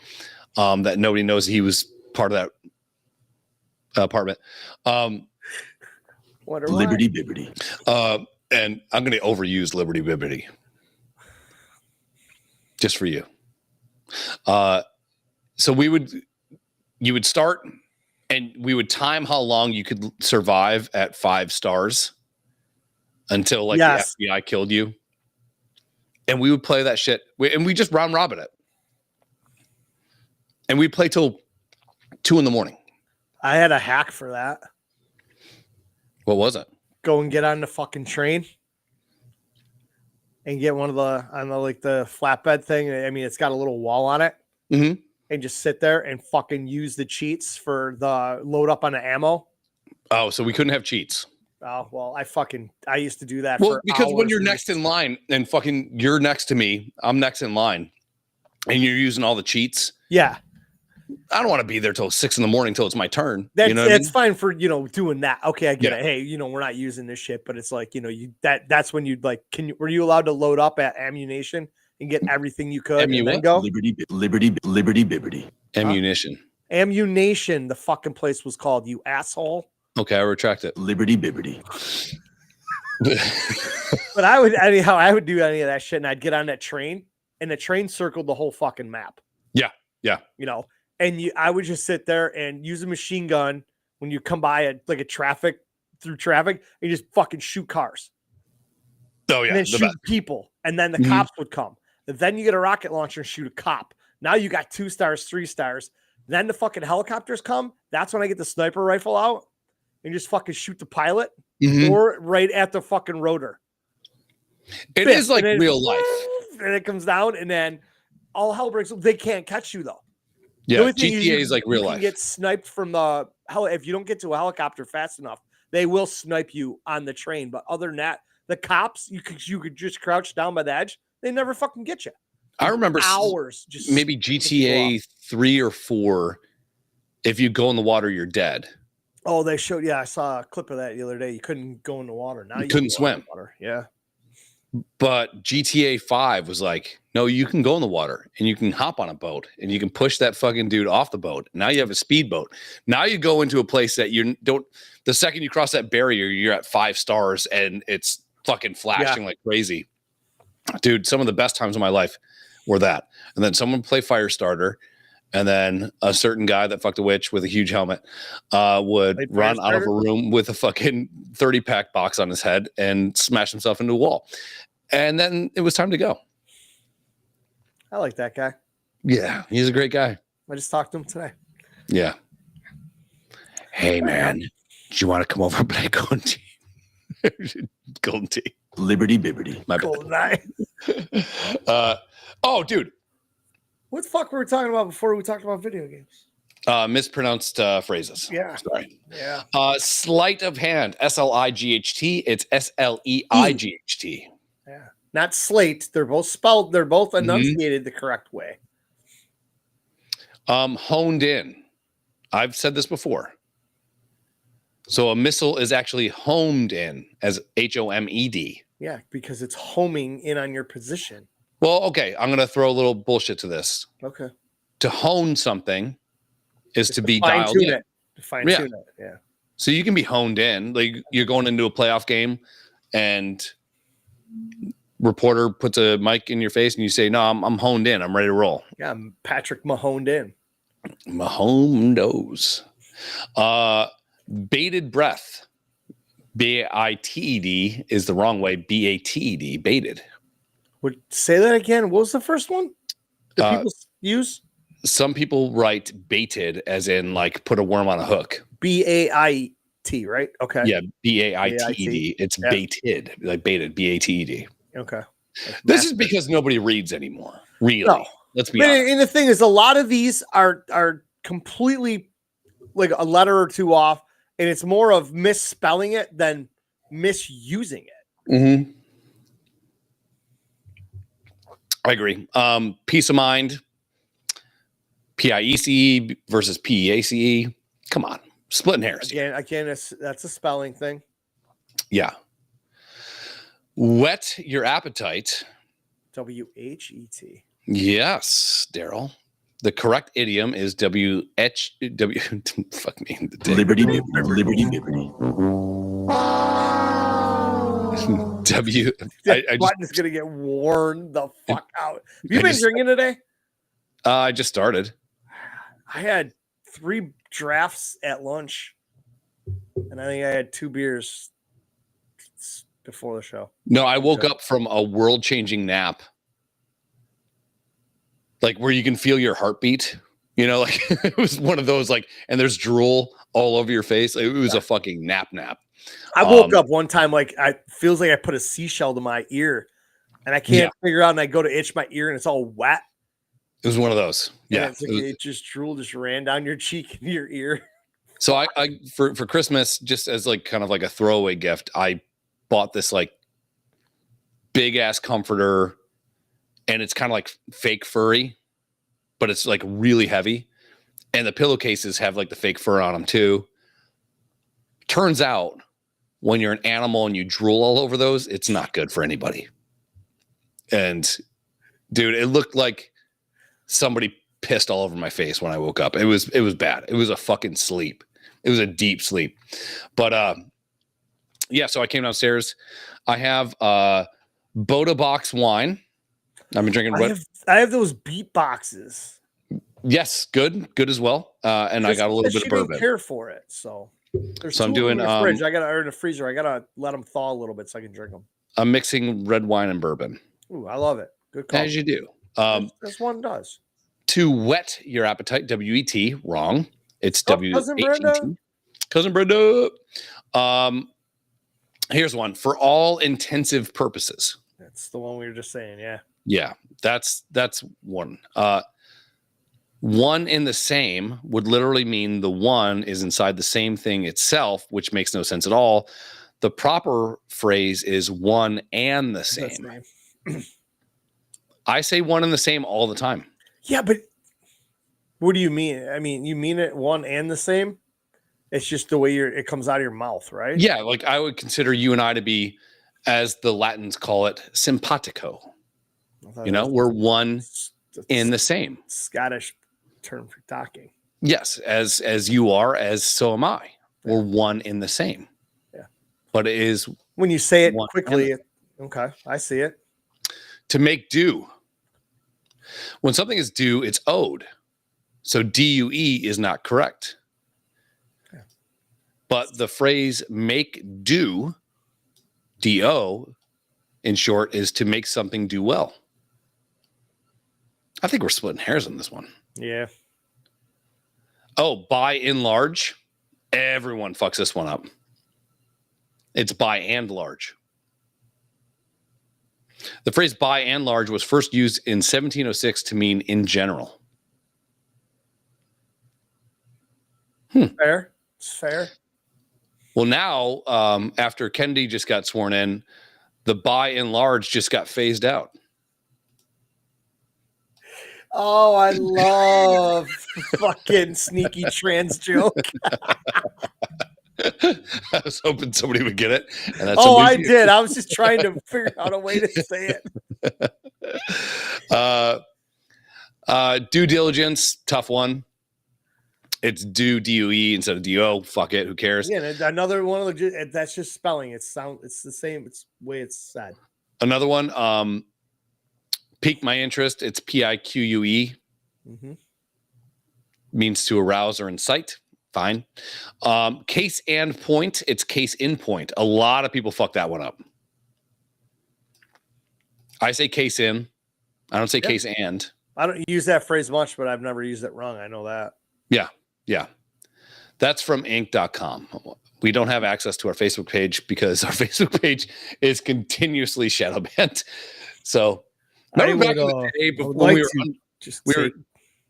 That nobody knows he was part of that apartment. Liberty Bibbity. And I'm going to overuse Liberty Bibbity just for you. So you would start and we would time how long you could survive at 5 stars until like the FBI killed you. And we would play that shit. And we just round robin it. And we'd play till 2 a.m. I had a hack for that. What was it? Go and get on the fucking train and get one of the the flatbed thing. I mean, it's got a little wall on it. Mm-hmm. And just sit there and fucking use the cheats for the load up on the ammo. Oh, so we couldn't have cheats. Oh, well, I used to do that. Well, for because when hours you're next in line and fucking you're next to me, I'm next in line and you're using all the cheats. Yeah. I don't want to be there till 6 a.m. till it's my turn. That's, you know what I mean? fine for, doing that. Okay. I get it. Hey, we're not using this shit, but it's like, that's when you'd like, were you allowed to load up at ammunition and get everything you could and then go? Liberty Bibbity. Ammunition. Ammunition, the fucking place was called, you asshole. Okay, I retract it. Liberty Bibbity. But I would do any of that shit and I'd get on that train and the train circled the whole fucking map. Yeah. And I would just sit there and use a machine gun when you come by through traffic, and you just fucking shoot cars. Oh yeah. And then shoot people. And then the cops would come. And then you get a rocket launcher and shoot a cop. Now you got 2 stars, 3 stars. Then the fucking helicopters come. That's when I get the sniper rifle out and just fucking shoot the pilot or right at the fucking rotor. It is like real life. And it comes down and then all hell breaks loose. They can't catch you though. Yeah, GTA is like real life. You get sniped from the hell. If you don't get to a helicopter fast enough, they will snipe you on the train. But other than that, the cops, you could just crouch down by the edge. They never fucking get you. I remember hours. Just maybe GTA 3 or 4. If you go in the water, you're dead. Oh, they showed. Yeah, I saw a clip of that the other day. You couldn't go in the water. Now you couldn't swim. Water. Yeah. But GTA 5 was like, no, you can go in the water and you can hop on a boat and you can push that fucking dude off the boat. Now you have a speedboat. Now you go into a place that you don't, the second you cross that barrier, you're at 5 stars and it's fucking flashing like crazy. Dude, some of the best times of my life were that. And then someone would play Firestarter. And then a certain guy that fucked a witch with a huge helmet would run out of a room with a fucking 30-pack box on his head and smash himself into a wall. And then it was time to go. I like that guy. Yeah, he's a great guy. I just talked to him today. Yeah. Hey, man, do you want to come over and play Golden Tee? Golden Tee. Liberty Bibbity. My bad. Oh, dude. What the fuck were we talking about before we talked about video games? Mispronounced phrases. Yeah. Sorry. Yeah. Sleight of hand. SLIGHT. It's SLEIGHT. Yeah. Not slate. They're both spelled. They're both enunciated the correct way. Honed in. I've said this before. So a missile is actually homed in as HOMED. Yeah, because it's homing in on your position. Well, okay, I'm going to throw a little bullshit to this. Okay. To hone something is to be dialed in. To fine-tune it, yeah. So you can be honed in. Like you're going into a playoff game and reporter puts a mic in your face and you say, no, I'm honed in. I'm ready to roll. Yeah, I'm Patrick Mahoned in. Mahomes. Bated breath. BITED is the wrong way. BATED. Baited. Say that again. What was the first one that people use? Some people write baited as in like put a worm on a hook. BAIT, right? Okay. Yeah, BAITED. It's baited, like baited, BATED. Okay. This is because nobody reads anymore. Really. No. Let's be honest. And the thing is, a lot of these are completely like a letter or two off, and it's more of misspelling it than misusing it. Mm-hmm. I agree. Peace of mind. PIECE versus PEACE. Come on. Splitting hairs. Again, that's a spelling thing. Yeah. Whet your appetite. WHET. Yes, Daryl. The correct idiom is fuck me. The dick. Liberty bibbity. Liberty bibbity. That button's gonna get worn the fuck out. Have you been drinking today? I just started. I had 3 drafts at lunch, and I think I had 2 beers before the show. No, I woke up from a world-changing nap. Like where you can feel your heartbeat, like it was one of those and there's drool all over your face. It was a fucking nap. I woke up one time feels like I put a seashell to my ear, and I can't figure out. And I go to itch my ear, and it's all wet. It was one of those. Yeah, it just drool just ran down your cheek and your ear. So I for Christmas, just as kind of a throwaway gift, I bought this big ass comforter. And it's kind of fake furry, but it's really heavy. And the pillowcases have the fake fur on them too. Turns out when you're an animal and you drool all over those, it's not good for anybody. And dude, it looked like somebody pissed all over my face when I woke up. It was bad. It was a fucking sleep. It was a deep sleep. But yeah, so I came downstairs. I have Boda Box wine. I've been drinking. I have those beat boxes. Yes, good as well. And I got a little bit of bourbon. Didn't care for it, so I'm doing in the fridge. I got in the freezer. I gotta let them thaw a little bit so I can drink them. I'm mixing red wine and bourbon. Ooh, I love it. Good call. As you do. This one does. To whet your appetite. WET. Wrong. It's Cousin Brenda. Cousin Brenda. Here's one. For all intensive purposes. That's the one we were just saying. Yeah. Yeah, that's one. One in the same would literally mean the one is inside the same thing itself, which makes no sense at all. The proper phrase is one and the same. I say one and the same all the time. Yeah, but what do you mean? I mean, you mean it one and the same? It's just the way it comes out of your mouth, right? Yeah, I would consider you and I to be, as the Latins call it, simpatico. We're one in the same. Scottish term for talking. Yes, as you are, as so am I. Yeah. We're one in the same. Yeah. But it is when you say it quickly. Okay, I see it. To make due. When something is due, it's owed. So DUE is not correct. Yeah. But the phrase make do, DO, in short, is to make something do well. I think we're splitting hairs on this one. Yeah. Oh, by and large. Everyone fucks this one up. It's by and large. The phrase by and large was first used in 1706 to mean in general. Fair. It's fair. Well, now, after Kennedy just got sworn in, the by and large just got phased out. Oh, I love fucking sneaky trans joke. I was hoping somebody would get it. And that's I did. I was just trying to figure out a way to say it. Due diligence, tough one. It's due DUE instead of DO. Fuck it. Who cares? Yeah, another one of the that's just spelling. It's the same. It's the way it's said. Another one. Pique my interest. It's PIQUE. Mm-hmm. Means to arouse or incite. Fine. Case and point. It's case in point. A lot of people fuck that one up. I say case in. I don't say case and. I don't use that phrase much, but I've never used it wrong. I know that. Yeah. That's from Inc.com. We don't have access to our Facebook page because our Facebook page is continuously shadow banned. So remember back in the day before we were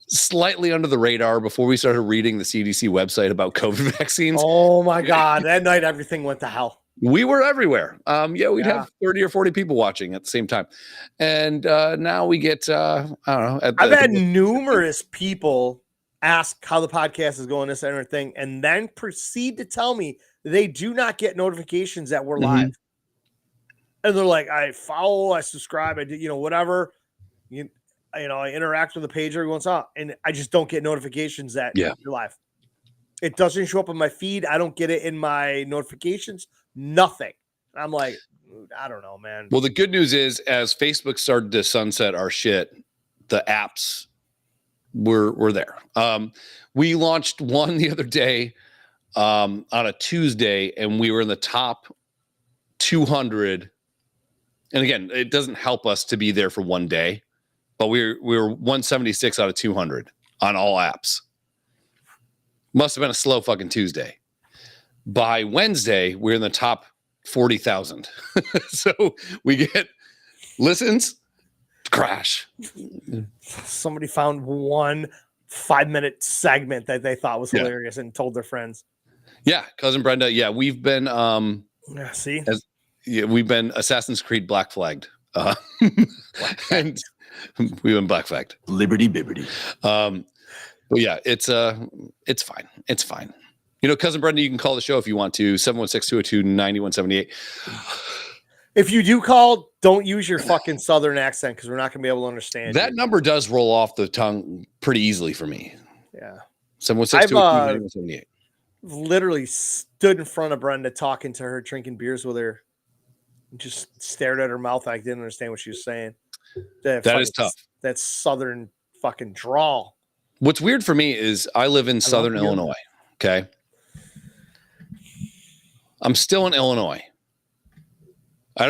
slightly under the radar before we started reading the CDC website about COVID vaccines. Oh my God. That night, everything went to hell. We were everywhere. We'd have 30 or 40 people watching at the same time. And now we get, I don't know. I've had numerous people ask how the podcast is going, this and everything, and then proceed to tell me they do not get notifications that we're Mhm. live. And they're like, I follow, I subscribe, I do, whatever. I interact with the page every once in a while, and I just don't get notifications that Yeah. you're live. It doesn't show up on my feed. I don't get it in my notifications. Nothing. I'm like, I don't know, man. Well, the good news is, as Facebook started to sunset our shit, the apps were there. We launched one the other day on a Tuesday, and we were in the top 200. And again, it doesn't help us to be there for one day, but we were 176 out of 200 on all apps. Must have been a slow fucking Tuesday. By Wednesday, we're in the top 40,000. So we get listens, crash. Somebody found one 5-minute segment that they thought was hilarious and told their friends. Yeah, cousin Brenda. Yeah, we've been See? we've been Assassin's Creed black flagged. And we've been black flagged. Liberty Bibbity. But yeah, it's fine. It's fine. Cousin Brenda, you can call the show if you want to, 716-202-9178. If you do call, don't use your fucking Southern accent because we're not going to be able to understand That you. number does roll off the tongue pretty easily for me. Yeah. 716-202-9178. Literally stood in front of Brenda talking to her, drinking beers with her. Just stared at her mouth. I didn't understand what she was saying. That is tough. That Southern fucking drawl. What's weird for me is I live in Southern Illinois. Okay. I'm still in Illinois.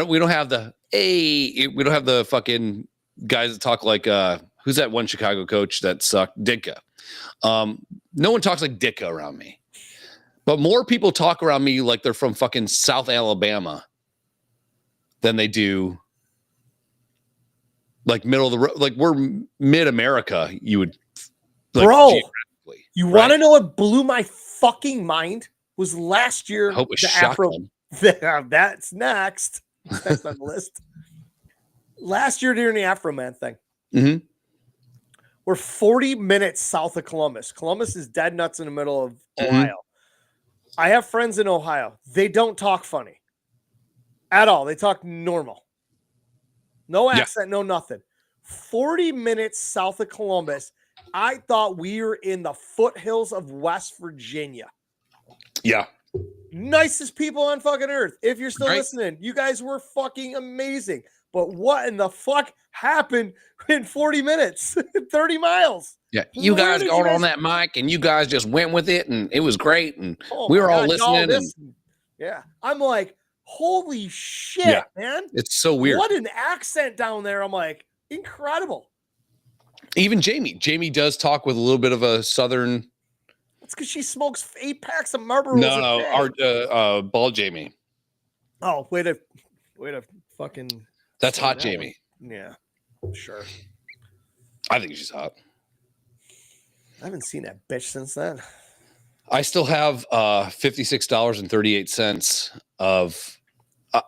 We don't have the fucking guys that talk like who's that one Chicago coach that sucked? Ditka. No one talks like Ditka around me. But more people talk around me like they're from fucking South Alabama than they do like middle of the road. Like we're mid-America, you would Bro, you want to know what blew my fucking mind? Was last year I hope it's the Afro. That's next. That's on the list. Last year during the Afro Man thing. Mm-hmm. We're 40 minutes south of Columbus. Columbus is dead nuts in the middle of Ohio. I have friends in Ohio. They don't talk funny at all. They talk normal. No accent, no nothing. 40 minutes south of Columbus. I thought we were in the foothills of West Virginia. Yeah. Nicest people on fucking earth. If you're still listening, you guys were fucking amazing. But what in the fuck happened in 40 minutes? 30 miles. Yeah. You guys got on that mic and you guys just went with it and it was great. And we were all listening. Yeah. I'm like, holy shit, man. It's so weird. What an accent down there. I'm like, incredible. Even Jamie does talk with a little bit of a Southern. It's because she smokes 8 packs of Marlboros. No, bald Jamie. Oh, way to fucking. That's hot Jamie. Yeah, sure. I think she's hot. I haven't seen that bitch since then. I still have $56.38 of.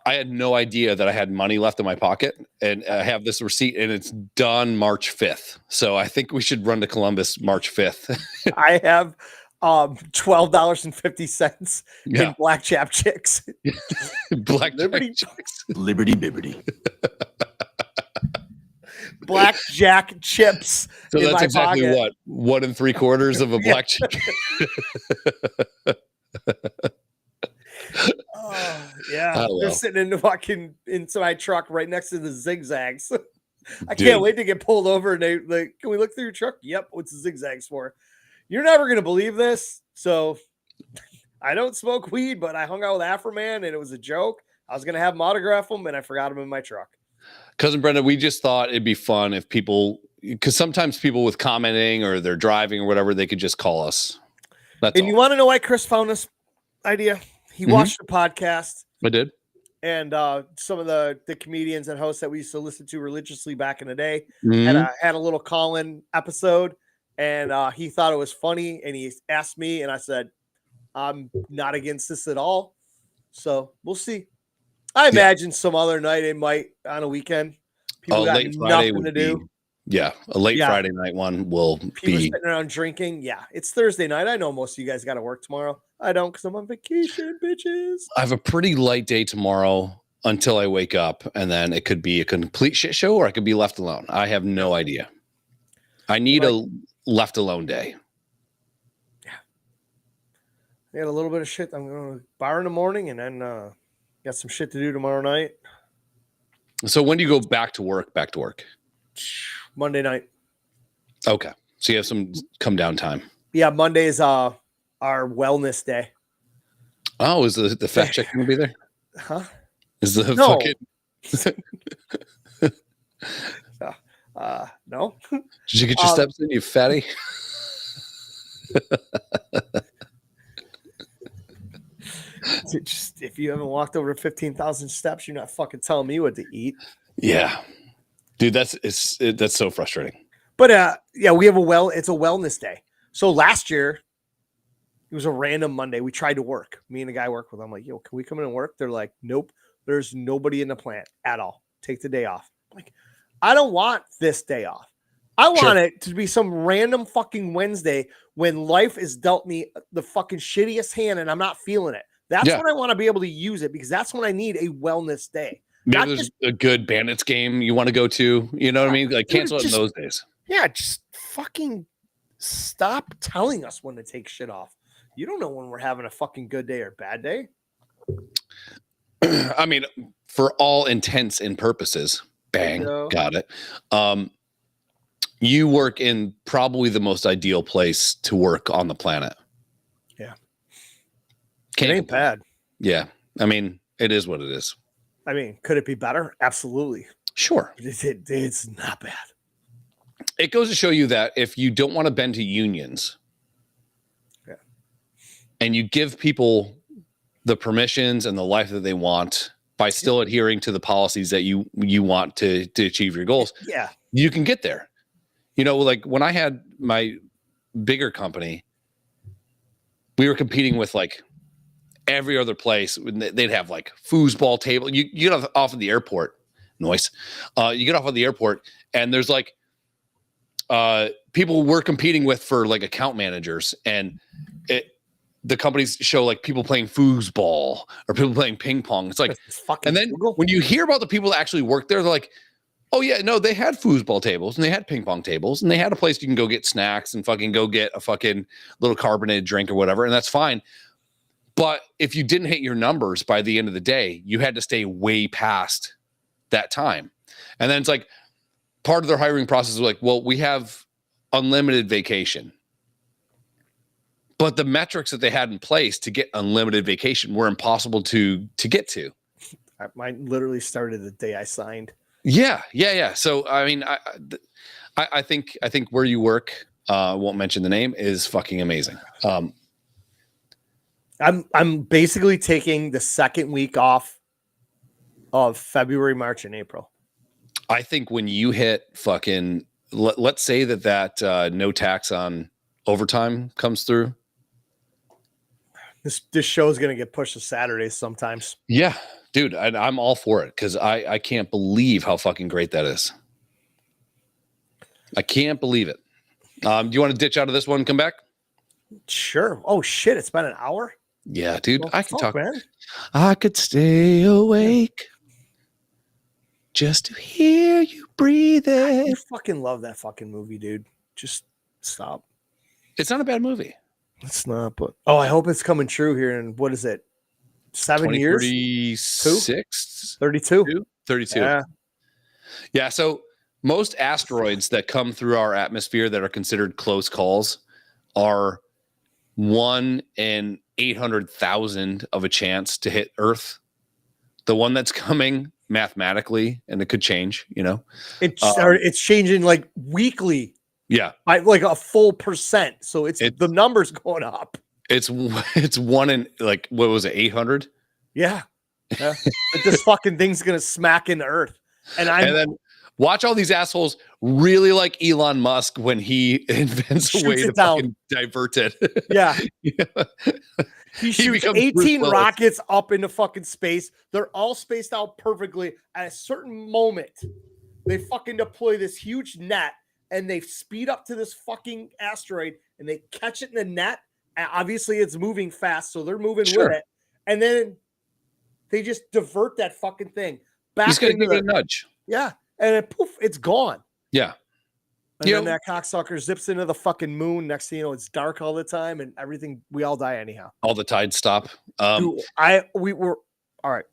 I had no idea that I had money left in my pocket, and I have this receipt, and it's done March 5th. So I think we should run to Columbus March 5th. I have $12.50 in blackjack chicks. Liberty chicks. Liberty Bibbity. Blackjack chips. So in that's my exactly pocket. what 1 3/4 of a black chick. Yeah, they're sitting in the fucking into my truck right next to the zigzags. I can't wait to get pulled over and they like, can we look through your truck? Yep, what's the zigzags for? You're never gonna believe this. So I don't smoke weed, but I hung out with Afro Man and it was a joke. I was gonna have him autograph them and I forgot him in my truck. Cousin Brenda, we just thought it'd be fun if people, because sometimes people with commenting or they're driving or whatever, they could just call us. That's all. You want to know why Chris found this idea? He watched the podcast. I did. And some of the comedians and hosts that we used to listen to religiously back in the day had a little call-in episode, and he thought it was funny, and he asked me, and I said, I'm not against this at all. So we'll see. I imagine some other night it might on a weekend. People got late Friday nothing to do. Yeah, a late Yeah. Friday night one will People be. sitting around drinking. Yeah, it's Thursday night. I know most of you guys got to work tomorrow. I don't because I'm on vacation, bitches. I have a pretty light day tomorrow until I wake up, and then it could be a complete shit show, or I could be left alone. I have no idea. I need a left alone day. I got a little bit of shit. I'm going to bar in the morning, and then got some shit to do tomorrow night. So when do you go back to work? Back to work. Monday night. Okay, so you have some come down time. Yeah, Monday is our wellness day. Oh, is the fat chick going to be there? Huh? Is the No. fucking No. Did you get your steps in, you fatty? Just, if you haven't walked over 15,000 steps, you're not fucking telling me what to eat. Yeah, dude, that's so frustrating. But yeah, we have it's a wellness day. So last year, it was a random Monday. We tried to work. Me and the guy I work with. I'm like, yo, can we come in and work? They're like, nope. There's nobody in the plant at all. Take the day off. I'm like, I don't want this day off. I want it to be some random fucking Wednesday when life has dealt me the fucking shittiest hand and I'm not feeling it. That's when I want to be able to use it because that's when I need a wellness day. Maybe there's a good Bandits game you want to go to. You know what I mean? Like cancel it in those days. Yeah, just fucking stop telling us when to take shit off. You don't know when we're having a fucking good day or bad day. I mean, for all intents and purposes, bang, got it. You work in probably the most ideal place to work on the planet. Yeah. It ain't bad. Yeah. I mean, it is what it is. I mean, could it be better? Absolutely. Sure. But it's not bad. It goes to show you that if you don't want to bend to unions and you give people the permissions and the life that they want by still adhering to the policies that you want to achieve your goals, you can get there. You know, like when I had my bigger company, we were competing with like every other place. They'd have like foosball table. You get off of the airport, you get off of the airport and there's like people we're competing with for like account managers, and the companies show like people playing foosball or people playing ping pong. It's like, and then when you hear about the people that actually work there, they're like, oh yeah, no, they had foosball tables and they had ping pong tables and they had a place you can go get snacks and fucking go get a fucking little carbonated drink or whatever. And that's fine. But if you didn't hit your numbers by the end of the day, you had to stay way past that time. And then it's like part of their hiring process was like, well, we have unlimited vacation. But the metrics that they had in place to get unlimited vacation were impossible to get to. Mine literally started the day I signed. Yeah. So I mean, I think where you work, I won't mention the name, is fucking amazing. I'm basically taking the second week off of February, March, and April. I think when you hit fucking, let's say that no tax on overtime comes through. This show is going to get pushed to Saturdays sometimes. Yeah, dude, I'm all for it because I can't believe how fucking great that is. I can't believe it. Do you want to ditch out of this one and come back? Sure. Oh, shit. It's been an hour? Yeah, dude. I can talk. Man. I could stay awake just to hear you breathing. I fucking love that fucking movie, dude. Just stop. It's not a bad movie. It's not, but I hope it's coming true here in, what is it, 7 years? 36? 32? 32. Yeah, so most asteroids that come through our atmosphere that are considered close calls are 1 in 800,000 of a chance to hit Earth. The one that's coming mathematically, and it could change, you know. It's changing like weekly. Yeah, by like a full %. So it's the numbers going up. It's 1 in like, what was it, 800? Yeah. But this fucking thing's gonna smack into Earth, and then watch all these assholes really like Elon Musk when he invents a way to fucking divert it. Yeah. He shoots 18 rockets up into fucking space. They're all spaced out perfectly. At a certain moment, They fucking deploy this huge net and they speed up to this fucking asteroid and they catch it in the net. And obviously, it's moving fast, so they're moving Sure. with it. And then they just divert that fucking thing back. He's gonna into give it a nudge. Yeah, and then poof, it's gone. Yeah. And You then know- that cocksucker zips into the fucking moon. Next thing you know, it's dark all the time and everything. We all die anyhow. All the tides stop. Dude, we were all right.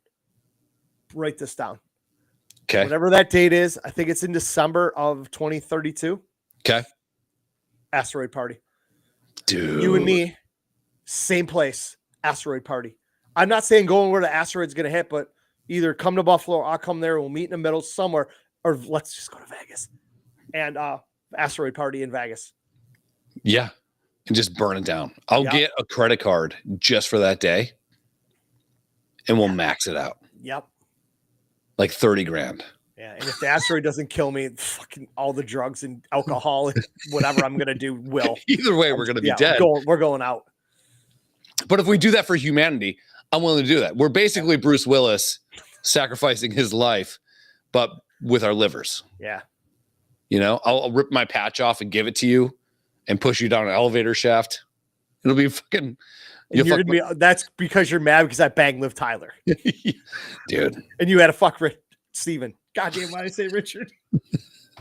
Write this down. Okay. Whatever that date is, I think it's in December of 2032. Okay. Asteroid party. Dude. You and me, same place. Asteroid party. I'm not saying going where the asteroid's going to hit, but either come to Buffalo or I'll come there. We'll meet in the middle somewhere, or let's just go to Vegas and asteroid party in Vegas. Yeah. And just burn it down. I'll Yep. get a credit card just for that day and we'll max it out. Yep. Like 30 grand. Yeah. And if the asteroid doesn't kill me, fucking all the drugs and alcohol and whatever I'm going to do will. Either way, we're going to be dead. We're going out. But if we do that for humanity, I'm willing to do that. We're basically Bruce Willis sacrificing his life, but with our livers. Yeah. You know, I'll rip my patch off and give it to you and push you down an elevator shaft. It'll be fucking. That's because you're mad because I banged Liv Tyler. Dude. And you had to fuck Steven. Goddamn, why did I say Richard?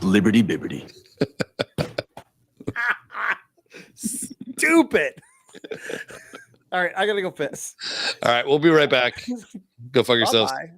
Liberty Bibbity. Stupid. All right, I gotta go piss. All right, we'll be right back. Go fuck yourselves. Bye-bye.